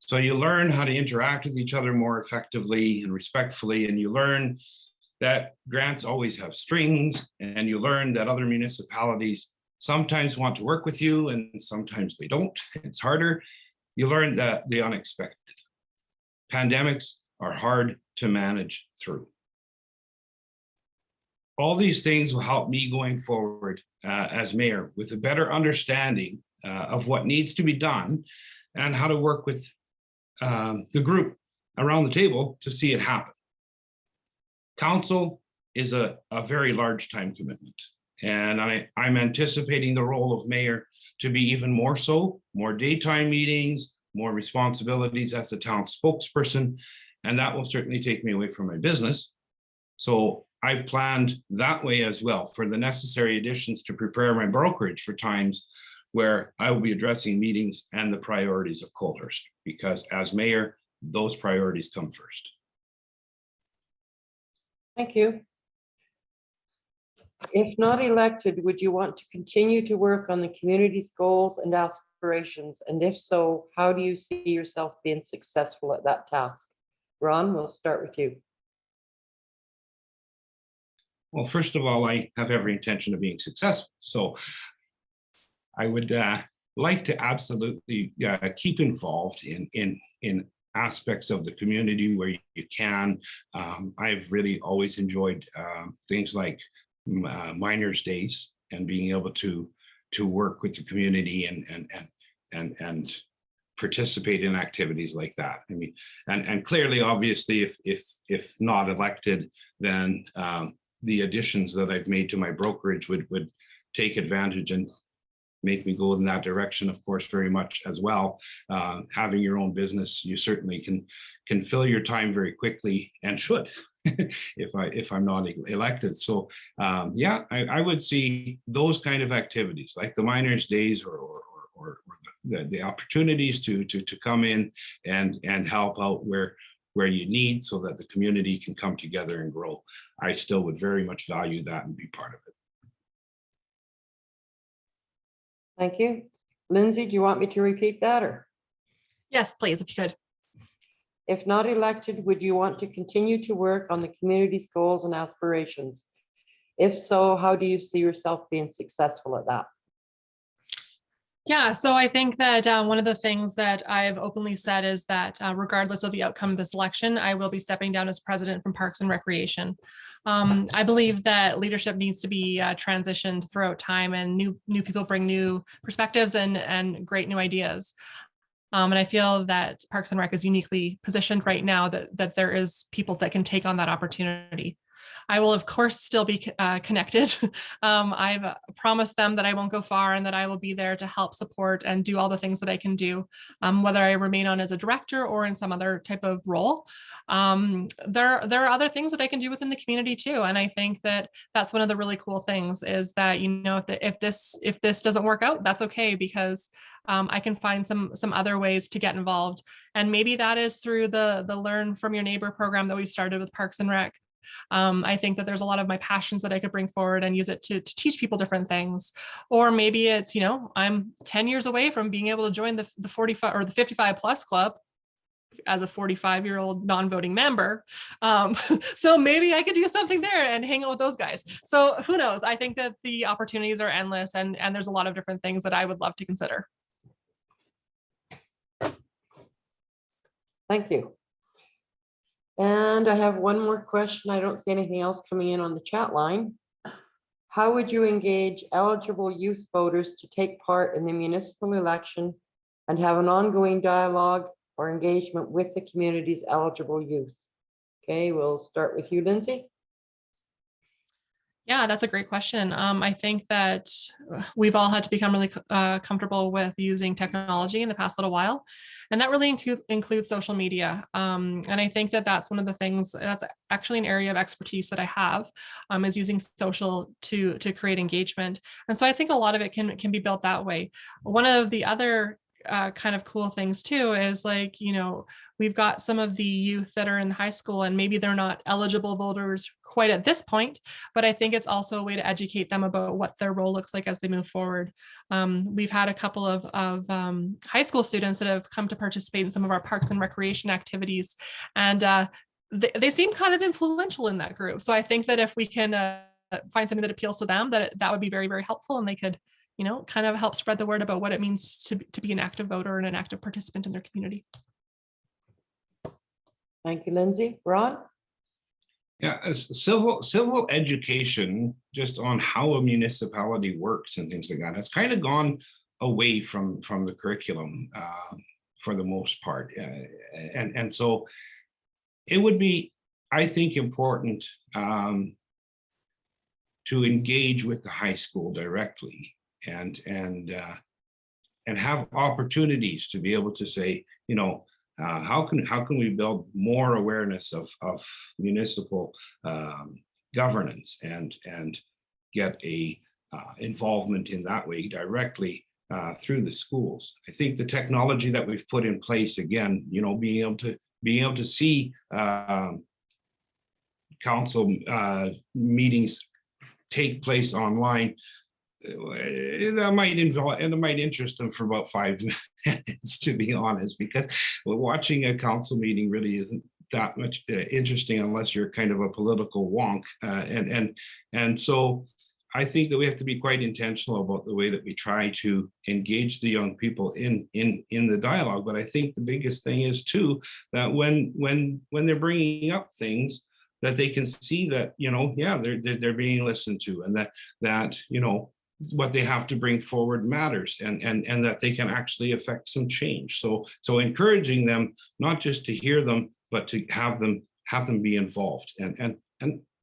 So you learn how to interact with each other more effectively and respectfully, and you learn that grants always have strings, and you learn that other municipalities sometimes want to work with you and sometimes they don't. It's harder. You learn that the unexpected. Pandemics are hard to manage through. All these things will help me going forward as mayor with a better understanding of what needs to be done and how to work with the group around the table to see it happen. Council is a very large time commitment, and I'm anticipating the role of mayor to be even more so, more daytime meetings, more responsibilities as the town spokesperson, and that will certainly take me away from my business. So I've planned that way as well for the necessary additions to prepare my brokerage for times where I will be addressing meetings and the priorities of Colehurst, because as mayor, those priorities come first. Thank you. If not elected, would you want to continue to work on the community's goals and aspirations? And if so, how do you see yourself being successful at that task? Ron, we'll start with you. Well, first of all, I have every intention of being successful. So I would like to absolutely keep involved in aspects of the community where you can. I've really always enjoyed things like miners' days and being able to work with the community and participate in activities like that. I mean, and clearly, obviously, if not elected, then the additions that I've made to my brokerage would take advantage and make me go in that direction, of course, very much as well. Having your own business, you certainly can fill your time very quickly, and should if I'm not elected. So yeah, I would see those kind of activities like the miners' days or the opportunities to come in and help out where you need, so that the community can come together and grow. I still would very much value that and be part of it. Thank you. Lindsay, do you want me to repeat that, or? Yes, please, if you could. If not elected, would you want to continue to work on the community's goals and aspirations? If so, how do you see yourself being successful at that? Yeah, so I think that one of the things that I've openly said is that regardless of the outcome of this election, I will be stepping down as president from Parks and Recreation. I believe that leadership needs to be transitioned throughout time, and new people bring new perspectives and great new ideas. And I feel that Parks and Rec is uniquely positioned right now that there is people that can take on that opportunity. I will, of course, still be connected. I've promised them that I won't go far and that I will be there to help support and do all the things that I can do, whether I remain on as a director or in some other type of role. There are other things that I can do within the community too. And I think that that's one of the really cool things is that, you know, if this doesn't work out, that's okay, because I can find some other ways to get involved. And maybe that is through the Learn from Your Neighbor program that we started with Parks and Rec. I think that there's a lot of my passions that I could bring forward and use it to teach people different things. Or maybe it's, you know, I'm 10 years away from being able to join the 45 or the 55 plus club as a 45-year-old non-voting member. So maybe I could do something there and hang out with those guys. So who knows? I think that the opportunities are endless, and there's a lot of different things that I would love to consider. Thank you. And I have one more question. I don't see anything else coming in on the chat line. How would you engage eligible youth voters to take part in the municipal election and have an ongoing dialogue or engagement with the community's eligible youth? Okay, we'll start with you, Lindsay. Yeah, that's a great question. I think that we've all had to become really comfortable with using technology in the past little while, and that really includes social media. And I think that that's one of the things, that's actually an area of expertise that I have, is using social to create engagement. And so I think a lot of it can be built that way. One of the other kind of cool things too is, like, you know, we've got some of the youth that are in high school and maybe they're not eligible voters quite at this point, but I think it's also a way to educate them about what their role looks like as they move forward. We've had a couple of high school students that have come to participate in some of our parks and recreation activities, and they seem kind of influential in that group. So I think that if we can find something that appeals to them, that would be very, very helpful, and they could, you know, kind of help spread the word about what it means to be an active voter and an active participant in their community. Thank you, Lindsay. Ron? Yeah, as civil education, just on how a municipality works and things like that, has kind of gone away from the curriculum for the most part. And so it would be, I think, important to engage with the high school directly and have opportunities to be able to say, you know, how can we build more awareness of municipal governance and get a involvement in that way directly through the schools. I think the technology that we've put in place, again, you know, being able to see council meetings take place online, that might involve, and it might interest them for about 5 minutes, to be honest, because watching a council meeting really isn't that much interesting unless you're kind of a political wonk. And so I think that we have to be quite intentional about the way that we try to engage the young people in the dialogue. But I think the biggest thing is too that when they're bringing up things, that they can see that, you know, yeah, they're being listened to, and that you know what they have to bring forward matters, and that they can actually affect some change. So encouraging them not just to hear them, but to have them be involved. And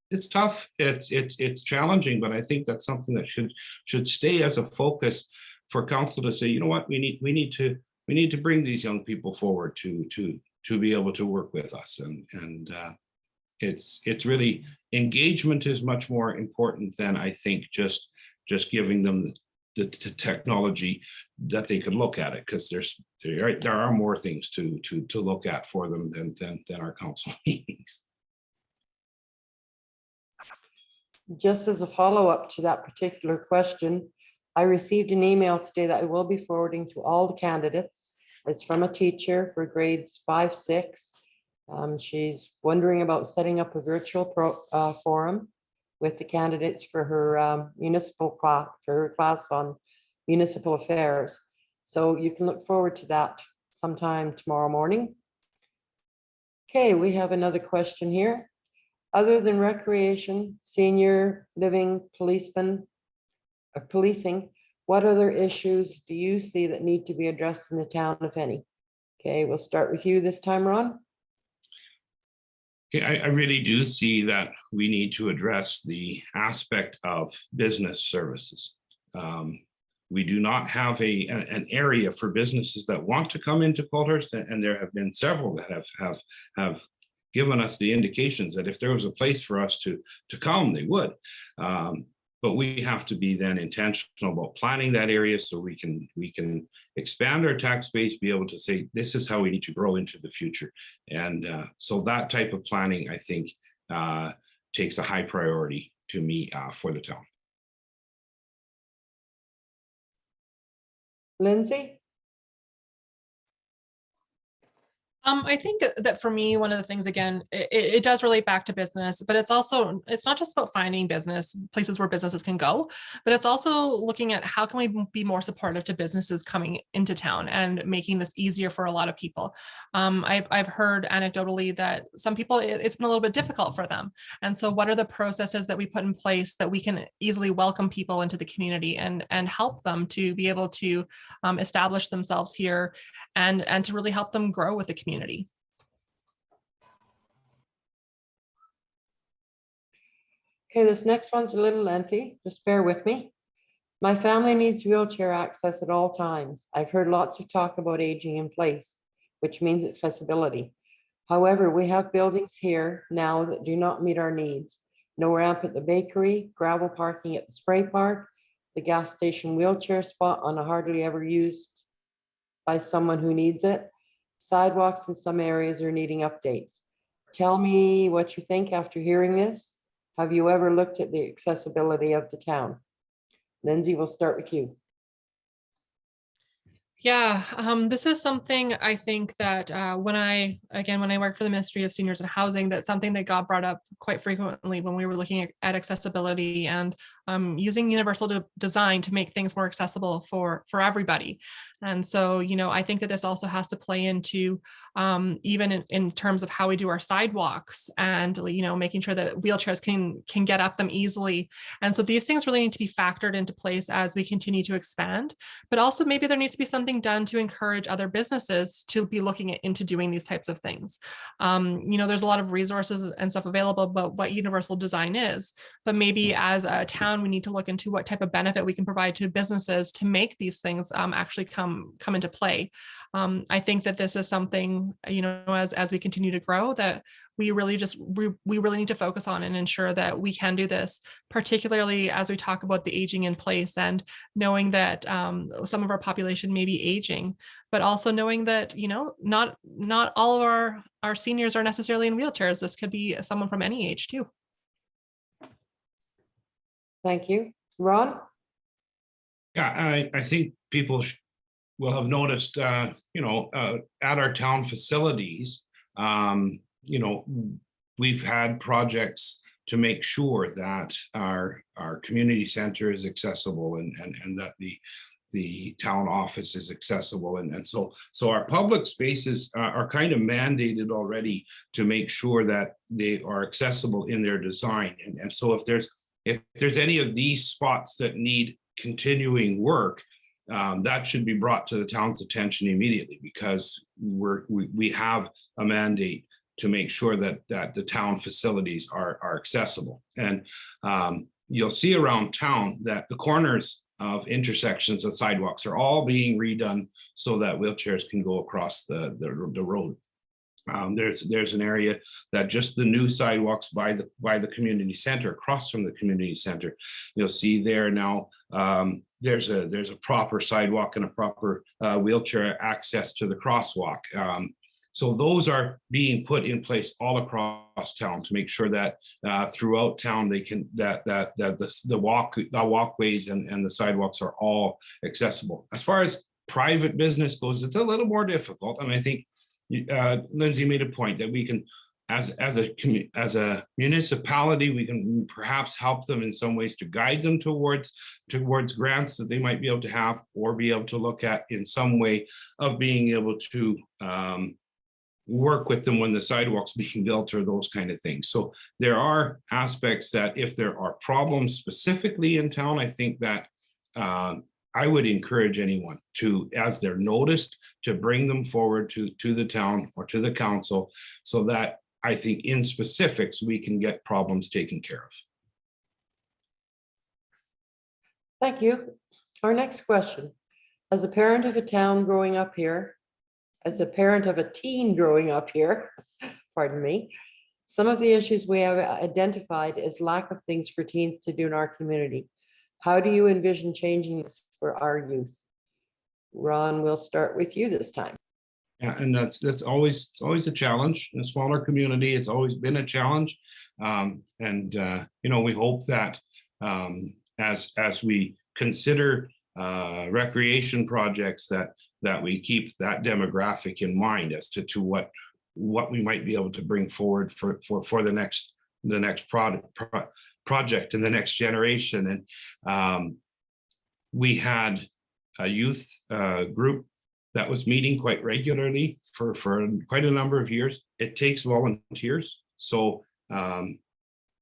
it's tough, it's challenging, but I think that's something that should stay as a focus for council to say, you know what, we need to bring these young people forward to be able to work with us. And it's really, engagement is much more important than I think just giving them the technology that they could look at it, because there are more things to look at for them than our council meetings. Just as a follow-up to that particular question, I received an email today that I will be forwarding to all the candidates. It's from a teacher for grades 5, 6. She's wondering about setting up a virtual forum with the candidates for her municipal class, for her class on municipal affairs. So you can look forward to that sometime tomorrow morning. Okay, we have another question here. Other than recreation, senior living, policemen, or policing, what other issues do you see that need to be addressed in the town, if any? Okay, we'll start with you this time, Ron. Okay, I really do see that we need to address the aspect of business services. We do not have an area for businesses that want to come into Colthurst, and there have been several that have given us the indications that if there was a place for us to come, they would. But we have to be then intentional about planning that area so we can expand our tax base, be able to say, this is how we need to grow into the future. And so that type of planning, I think, takes a high priority to me for the town. Lindsay? I think that for me, one of the things, again, it does relate back to business, but it's not just about finding places where businesses can go, but it's also looking at how can we be more supportive to businesses coming into town and making this easier for a lot of people. I've heard anecdotally that some people, it's been a little bit difficult for them. And so what are the processes that we put in place that we can easily welcome people into the community and help them to be able to establish themselves here and to really help them grow with the community. Okay, this next one's a little lengthy, just bear with me. My family needs wheelchair access at all times. I've heard lots of talk about aging in place, which means accessibility. However, we have buildings here now that do not meet our needs. No ramp at the bakery, gravel parking at the spray park, the gas station wheelchair spot on a hardly ever used by someone who needs it. Sidewalks in some areas are needing updates. Tell me what you think after hearing this. Have you ever looked at the accessibility of the town? Lindsay, we'll start with you. Yeah, this is something I think that when I worked for the Ministry of Seniors and Housing, that's something that got brought up quite frequently when we were looking at accessibility and using universal design to make things more accessible for everybody. And so, you know, I think that this also has to play into even in terms of how we do our sidewalks and, you know, making sure that wheelchairs can get up them easily. And so these things really need to be factored into place as we continue to expand, but also maybe there needs to be something done to encourage other businesses to be looking into doing these types of things. You know, there's a lot of resources and stuff available about what universal design is, but maybe as a town, we need to look into what type of benefit we can provide to businesses to make these things actually come into play. I think that this is something, you know, as we continue to grow, that we really need to focus on and ensure that we can do this, particularly as we talk about the aging in place and knowing that some of our population may be aging, but also knowing that, you know, not all of our seniors are necessarily in wheelchairs. This could be someone from any age too. Thank you. Ron? Yeah, I think people will have noticed, you know, at our town facilities, you know, we've had projects to make sure that our community center is accessible and that the town office is accessible. And so our public spaces are kind of mandated already to make sure that they are accessible in their design. And so if there's any of these spots that need continuing work, that should be brought to the town's attention immediately, because we have a mandate to make sure that the town facilities are accessible. And you'll see around town that the corners of intersections of sidewalks are all being redone so that wheelchairs can go across the road. There's an area that just the new sidewalks by the community center, across from the community center, you'll see there now. There's a proper sidewalk and a proper wheelchair access to the crosswalk. So those are being put in place all across town to make sure that throughout town they can the walkways and the sidewalks are all accessible. As far as private business goes, it's a little more difficult, and I think Lindsay made a point that we can, as a municipality, we can perhaps help them in some ways to guide them towards grants that they might be able to have, or be able to look at in some way of being able to work with them when the sidewalk's being built or those kind of things. So there are aspects that if there are problems specifically in town, I think that I would encourage anyone to, as they're noticed, to bring them forward to the town or to the council, so that I think in specifics, we can get problems taken care of. Thank you. Our next question. As a parent of a town growing up here, as a parent of a teen growing up here, pardon me, some of the issues we have identified is lack of things for teens to do in our community. How do you envision changing this for our youth? Ron, we'll start with you this time. Yeah, and it's always a challenge in a smaller community. It's always been a challenge, we hope that as we consider recreation projects, that we keep that demographic in mind as to what we might be able to bring forward for the next project in the next generation. And we had a youth group that was meeting quite regularly for quite a number of years. It takes volunteers. So,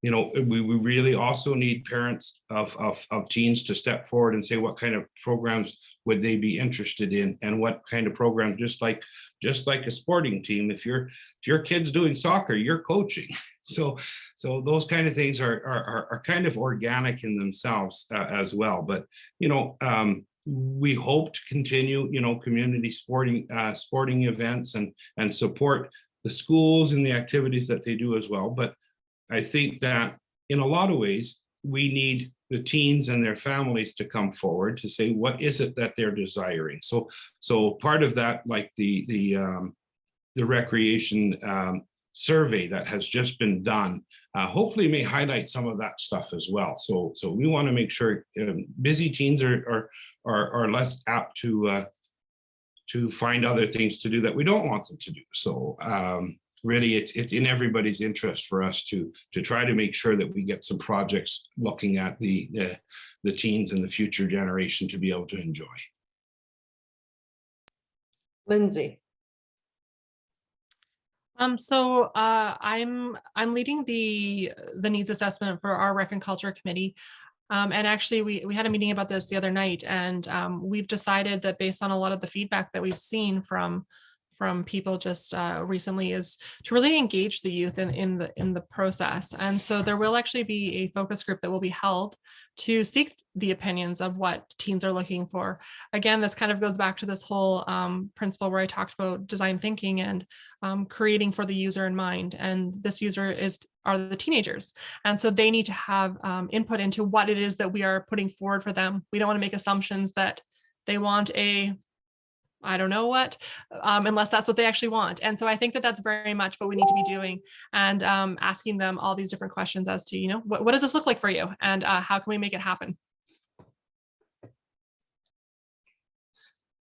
we really also need parents of teens to step forward and say what kind of programs would they be interested in, and what kind of programs, just like a sporting team. If your kid's doing soccer, you're coaching. So those kind of things are kind of organic in themselves as well. But we hope to continue, community sporting events and support the schools and the activities that they do as well. But I think that in a lot of ways, we need the teens and their families to come forward to say, what is it that they're desiring? So part of that, like the recreation survey that has just been done, hopefully may highlight some of that stuff as well. So we want to make sure busy teens are less apt to find other things to do that we don't want them to do. So really, it's in everybody's interest for us to try to make sure that we get some projects looking at the teens and the future generation to be able to enjoy. Lindsay. So I'm leading the needs assessment for our Rec and Culture Committee. And actually, we had a meeting about this the other night, and we've decided that based on a lot of the feedback that we've seen from people just recently, is to really engage the youth in the process. And so there will actually be a focus group that will be held to seek the opinions of what teens are looking for. Again, this kind of goes back to this whole principle where I talked about design thinking and creating for the user in mind. And this user are the teenagers. And so they need to have input into what it is that we are putting forward for them. We don't want to make assumptions that they want I don't know what, unless that's what they actually want. And so I think that that's very much what we need to be doing, and asking them all these different questions as to, what does this look like for you, and how can we make it happen?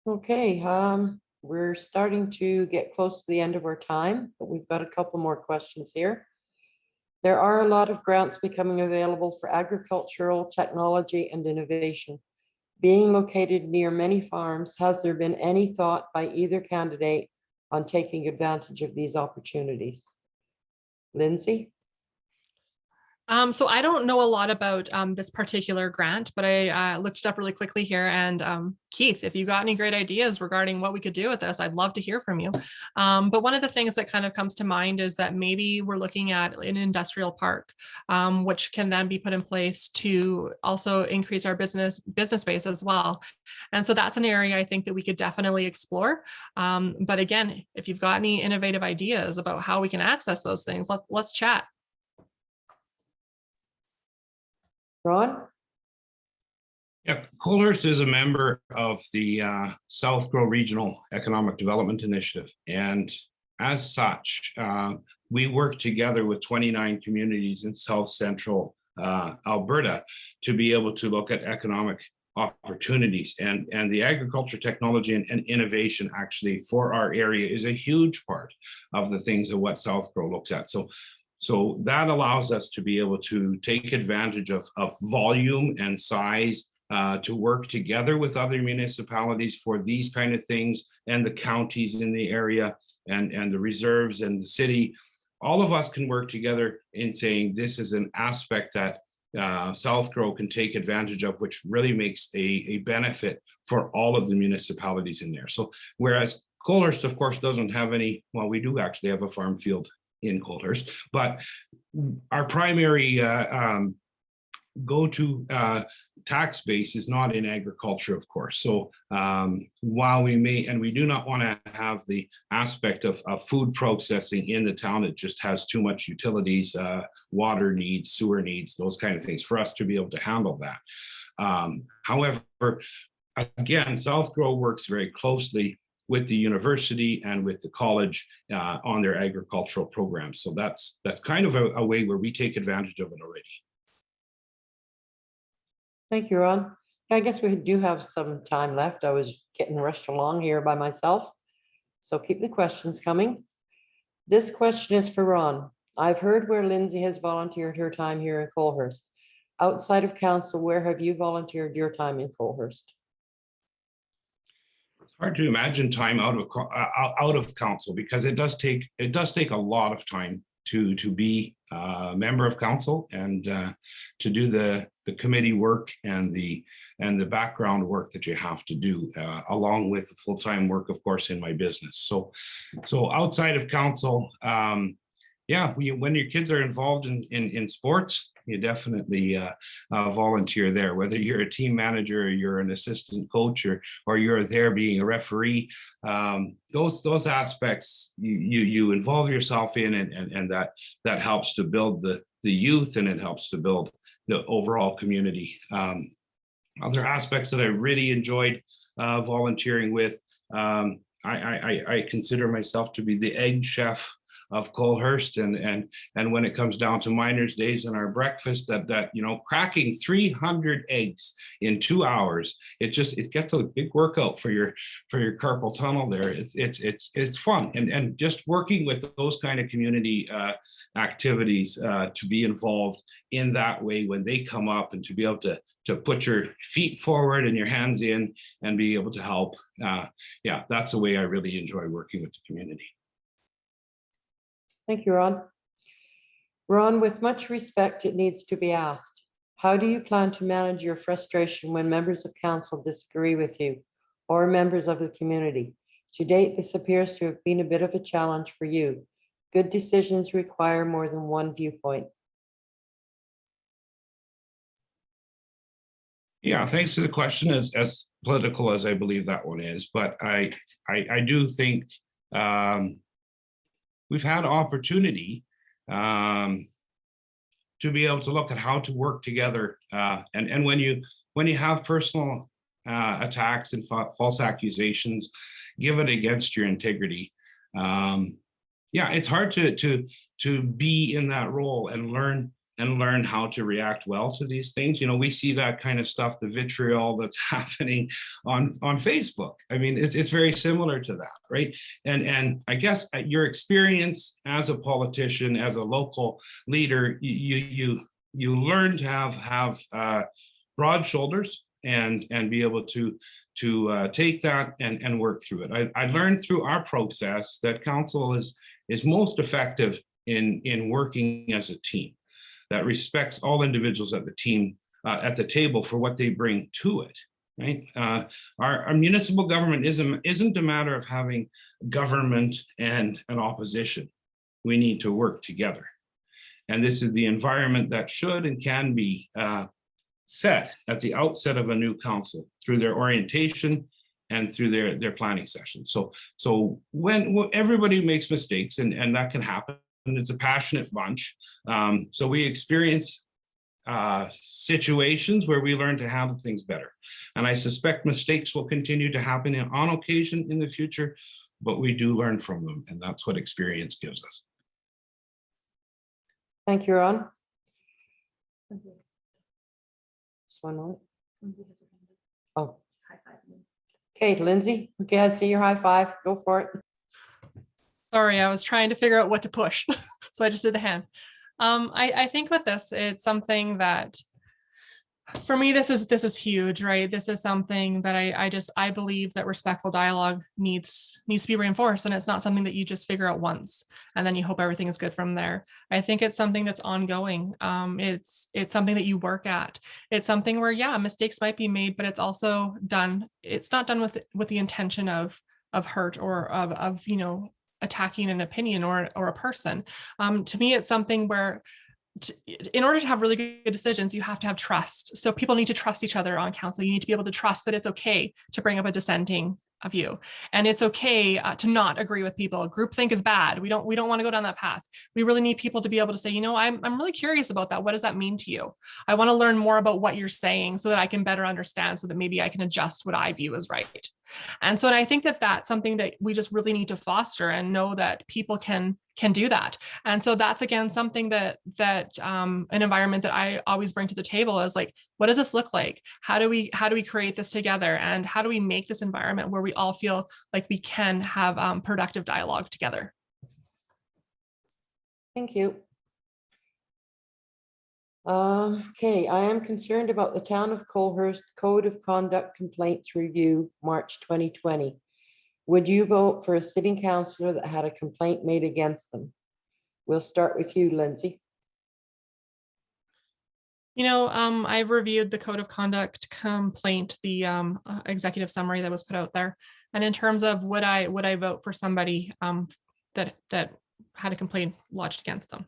Okay, we're starting to get close to the end of our time, but we've got a couple more questions here. There are a lot of grants becoming available for agricultural technology and innovation. Being located near many farms, has there been any thought by either candidate on taking advantage of these opportunities? Lindsay? So I don't know a lot about this particular grant, but I looked it up really quickly here. And Keith, if you got any great ideas regarding what we could do with this, I'd love to hear from you. But one of the things that kind of comes to mind is that maybe we're looking at an industrial park, which can then be put in place to also increase our business base as well. And so that's an area I think that we could definitely explore. But again, if you've got any innovative ideas about how we can access those things, let's chat. Ron? Yeah, Coalhurst is a member of the South Grow Regional Economic Development Initiative. And as such, we work together with 29 communities in South Central Alberta to be able to look at economic opportunities. And the agriculture, technology, and innovation actually for our area is a huge part of the things of what South Grow looks at. So that allows us to be able to take advantage of volume and size to work together with other municipalities for these kind of things, and the counties in the area and the reserves and the city. All of us can work together in saying this is an aspect that South Grow can take advantage of, which really makes a benefit for all of the municipalities in there. So whereas Coalhurst, of course, doesn't have any, well, we do actually have a farm field in Coalhurst, but our primary go-to tax base is not in agriculture, of course. So while we may, and we do not want to have the aspect of food processing in the town, it just has too much utilities, water needs, sewer needs, those kind of things for us to be able to handle that. However, again, South Grow works very closely with the university and with the college on their agricultural programs. So that's kind of a way where we take advantage of it already. Thank you, Ron. I guess we do have some time left. I was getting rushed along here by myself. So keep the questions coming. This question is for Ron. I've heard where Lindsay has volunteered her time here in Coalhurst. Outside of council, where have you volunteered your time in Coalhurst? Hard to imagine time out of council, because it does take a lot of time to be a member of council and to do the committee work and the background work that you have to do, along with the full-time work, of course, in my business. So outside of council, yeah, when your kids are involved in sports, you definitely volunteer there, whether you're a team manager, or you're an assistant coach, or you're there being a referee. Those aspects you involve yourself in, and that helps to build the youth, and it helps to build the overall community. Other aspects that I really enjoyed volunteering with, I consider myself to be the egg chef of Coalhurst, and when it comes down to miners' days and our breakfast, that cracking 300 eggs in 2 hours, it gets a big workout for your carpal tunnel there. It's fun, and just working with those kind of community activities to be involved in that way when they come up, and to be able to put your feet forward and your hands in and be able to help. Yeah, that's the way I really enjoy working with the community. Thank you, Ron. Ron, with much respect, it needs to be asked. How do you plan to manage your frustration when members of council disagree with you or members of the community? To date, this appears to have been a bit of a challenge for you. Good decisions require more than one viewpoint. Yeah, thanks for the question. As political as I believe that one is, but I do think we've had opportunity to be able to look at how to work together. And when you have personal attacks and false accusations given against your integrity, yeah, it's hard to be in that role and learn and learn how to react well to these things. You know, we see that kind of stuff, the vitriol that's happening on Facebook. I mean, it's very similar to that, right? And I guess your experience as a politician, as a local leader, you learn to have broad shoulders and be able to take that and work through it. I learned through our process that council is most effective in working as a team that respects all individuals at the team at the table for what they bring to it. Right? Our municipal government isn't a matter of having government and an opposition. We need to work together, and this is the environment that should and can be set at the outset of a new council through their orientation and through their planning session. So when everybody makes mistakes, and that can happen, it's a passionate bunch. So we experience situations where we learn to handle things better. And I suspect mistakes will continue to happen on occasion in the future, but we do learn from them. And that's what experience gives us. Thank you, Ron. Just one moment. Oh. Okay, Lindsay. Okay, I see your high five. Go for it. Sorry, I was trying to figure out what to push. So I just did the hand. I think with this, it's something that for me, this is huge, right? This is something that I believe that respectful dialogue needs to be reinforced, and it's not something that you just figure out once and then you hope everything is good from there. I think it's something that's ongoing. It's something that you work at. It's something where, yeah, mistakes might be made, but it's also done. It's not done with the intention of hurt or of attacking an opinion or a person. To me, it's something where in order to have really good decisions, you have to have trust. So people need to trust each other on council. You need to be able to trust that it's okay to bring up a dissenting view, and it's okay to not agree with people. Groupthink is bad. We don't want to go down that path. We really need people to be able to say, I'm really curious about that. What does that mean to you? I want to learn more about what you're saying so that I can better understand, so that maybe I can adjust what I view as right. And so I think that that's something that we just really need to foster and know that people can do that. And so that's, again, something that an environment that I always bring to the table is like, what does this look like? How do we create this together? And how do we make this environment where we all feel like we can have productive dialogue together? Thank you. Okay, I am concerned about the Town of Colehurst Code of Conduct Complaints Review, March 2020. Would you vote for a sitting councillor that had a complaint made against them? We'll start with you, Lindsay. I've reviewed the Code of Conduct complaint, the executive summary that was put out there. And in terms of would I vote for somebody that had a complaint lodged against them?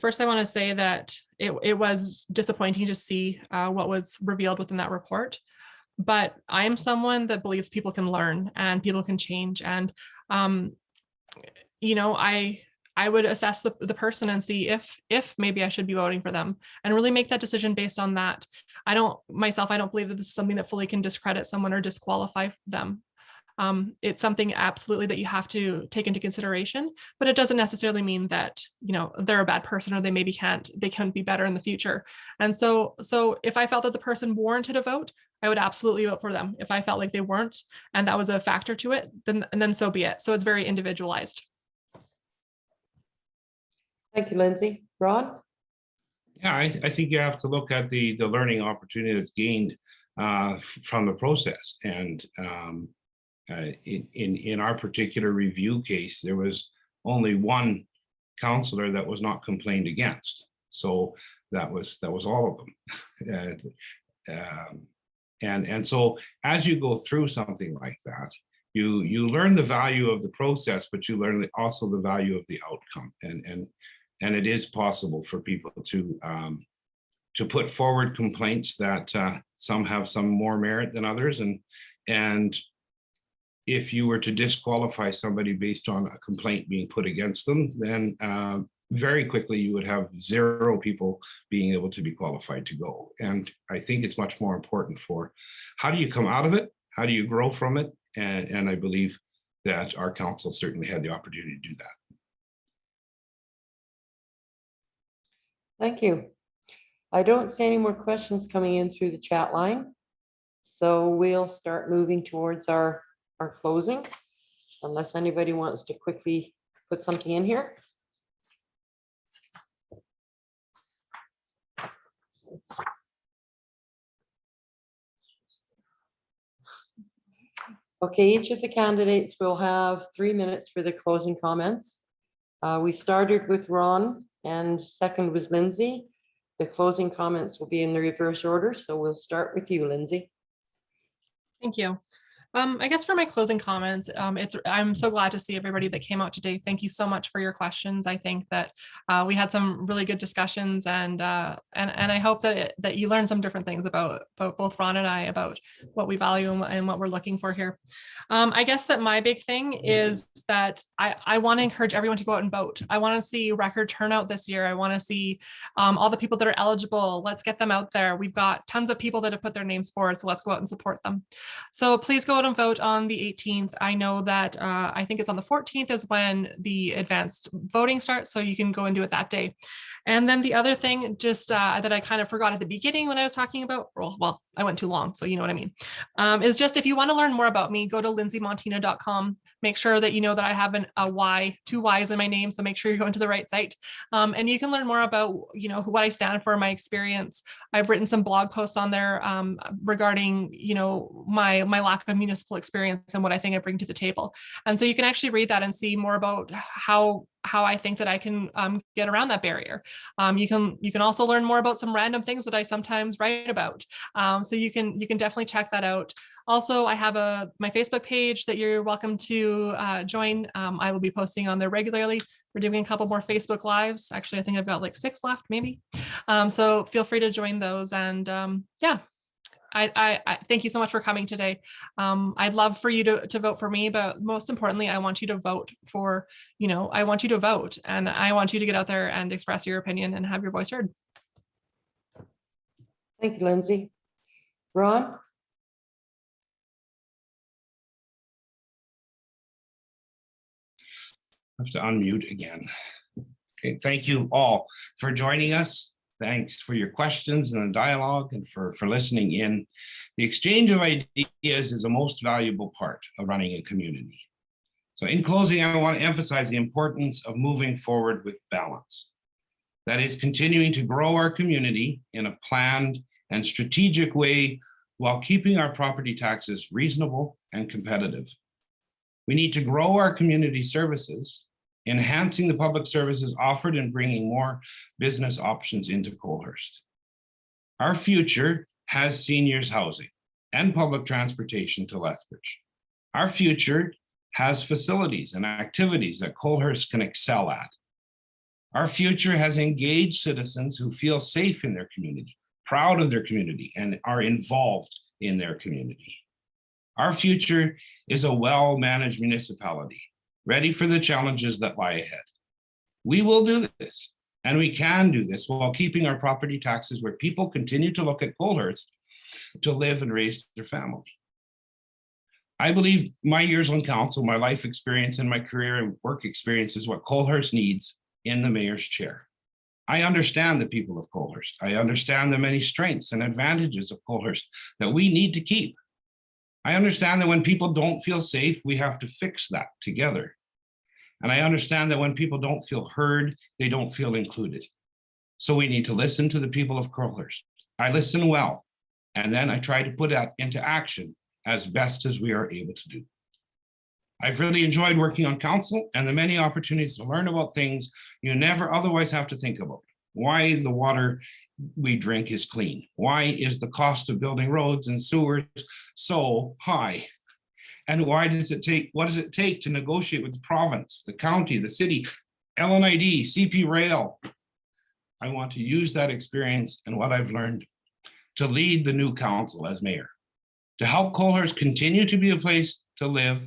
First, I want to say that it was disappointing to see what was revealed within that report. But I am someone that believes people can learn and people can change. And, I would assess the person and see if maybe I should be voting for them, and really make that decision based on that. I don't believe that this is something that fully can discredit someone or disqualify them. It's something absolutely that you have to take into consideration, but it doesn't necessarily mean that, they're a bad person or they can't be better in the future. And so if I felt that the person warranted a vote, I would absolutely vote for them. If I felt like they weren't, and that was a factor to it, then so be it. So it's very individualized. Thank you, Lindsay. Ron? Yeah, I think you have to look at the learning opportunity that's gained from the process. And in our particular review case, there was only one councillor that was not complained against. So that was all of them. And so as you go through something like that, you learn the value of the process, but you learn also the value of the outcome. And it is possible for people to put forward complaints that some have some more merit than others. And if you were to disqualify somebody based on a complaint being put against them, then very quickly you would have 0 people being able to be qualified to go. And I think it's much more important for how do you come out of it? How do you grow from it? And I believe that our council certainly had the opportunity to do that. Thank you. I don't see any more questions coming in through the chat line. So we'll start moving towards our closing, unless anybody wants to quickly put something in here. Okay, each of the candidates will have 3 minutes for the closing comments. We started with Ron and second was Lindsay. The closing comments will be in the reverse order, so we'll start with you, Lindsay. Thank you. I guess for my closing comments, I'm so glad to see everybody that came out today. Thank you so much for your questions. I think that we had some really good discussions, and I hope that you learned some different things about both Ron and I about what we value and what we're looking for here. I guess that my big thing is that I want to encourage everyone to go out and vote. I want to see record turnout this year. I want to see all the people that are eligible. Let's get them out there. We've got tons of people that have put their names forward, so let's go out and support them. So please go out and vote on the 18th. I know that I think it's on the 14th is when the advanced voting starts, so you can go and do it that day. And then the other thing, just that I kind of forgot at the beginning when I was talking about, well, I went too long, so you know what I mean, is just if you want to learn more about me, go to lindsaymontina.com. Make sure that you know that I have a Y, 2 Ys in my name, so make sure you're going to the right site. And you can learn more about, you know, what I stand for, my experience. I've written some blog posts on there regarding, you know, my lack of municipal experience and what I think I bring to the table. And so you can actually read that and see more about how I think that I can get around that barrier. You can also learn more about some random things that I sometimes write about. So you can definitely check that out. Also, I have my Facebook page that you're welcome to join. I will be posting on there regularly. We're doing a couple more Facebook Lives. Actually, I think I've got like 6 left, maybe. So feel free to join those. And yeah, I thank you so much for coming today. I'd love for you to vote for me, but most importantly, I want you to vote for, you know, I want you to vote, and I want you to get out there and express your opinion and have your voice heard. Thank you, Lindsay. Ron? I have to unmute again. Okay, thank you all for joining us. Thanks for your questions and the dialogue and for listening in. The exchange of ideas is the most valuable part of running a community. So in closing, I want to emphasize the importance of moving forward with balance. That is continuing to grow our community in a planned and strategic way while keeping our property taxes reasonable and competitive. We need to grow our community services, enhancing the public services offered and bringing more business options into Colehurst. Our future has seniors housing and public transportation to Lethbridge. Our future has facilities and activities that Colehurst can excel at. Our future has engaged citizens who feel safe in their community, proud of their community, and are involved in their community. Our future is a well-managed municipality, ready for the challenges that lie ahead. We will do this, and we can do this while keeping our property taxes where people continue to look at Colehurst to live and raise their family. I believe my years on council, my life experience, and my career and work experience is what Colehurst needs in the mayor's chair. I understand the people of Colehurst. I understand the many strengths and advantages of Colehurst that we need to keep. I understand that when people don't feel safe, we have to fix that together. And I understand that when people don't feel heard, they don't feel included. So we need to listen to the people of Colehurst. I listen well, and then I try to put that into action as best as we are able to do. I've really enjoyed working on council and the many opportunities to learn about things you never otherwise have to think about. Why the water we drink is clean. Why is the cost of building roads and sewers so high? And what does it take to negotiate with the province, the county, the city, LNID, CP Rail? I want to use that experience and what I've learned to lead the new council as mayor, to help Colehurst continue to be a place to live,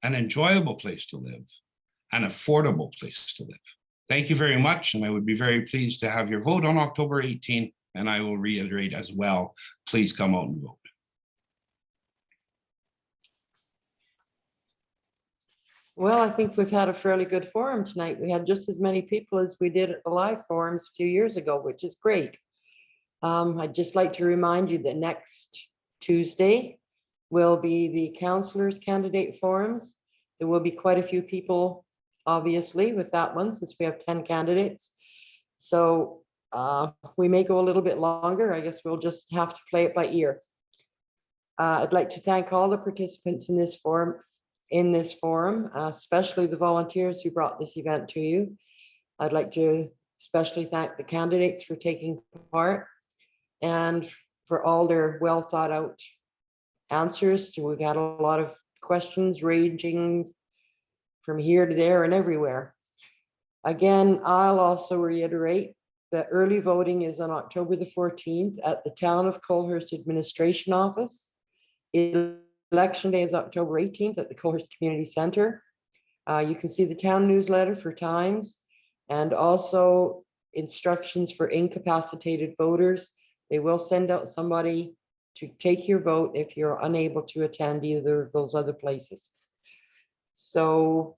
an enjoyable place to live, an affordable place to live. Thank you very much, and I would be very pleased to have your vote on October 18th, and I will reiterate as well, please come out and vote. Well, I think we've had a fairly good forum tonight. We had just as many people as we did at the live forums a few years ago, which is great. I'd just like to remind you that next Tuesday will be the councillors candidate forums. There will be quite a few people, obviously, with that one, since we have 10 candidates. So we may go a little bit longer. I guess we'll just have to play it by ear. I'd like to thank all the participants in this forum, especially the volunteers who brought this event to you. I'd like to especially thank the candidates for taking part and for all their well thought out answers. We've had a lot of questions ranging from here to there and everywhere. Again, I'll also reiterate that early voting is on October the 14th at the Town of Colehurst Administration Office. Election day is October 18th at the Colehurst Community Center. You can see the town newsletter for times and also instructions for incapacitated voters. They will send out somebody to take your vote if you're unable to attend either of those other places. So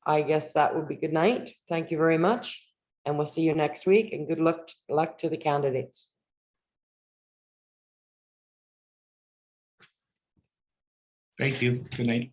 I guess that would be good night. Thank you very much. And we'll see you next week, and good luck to the candidates. Thank you. Good night.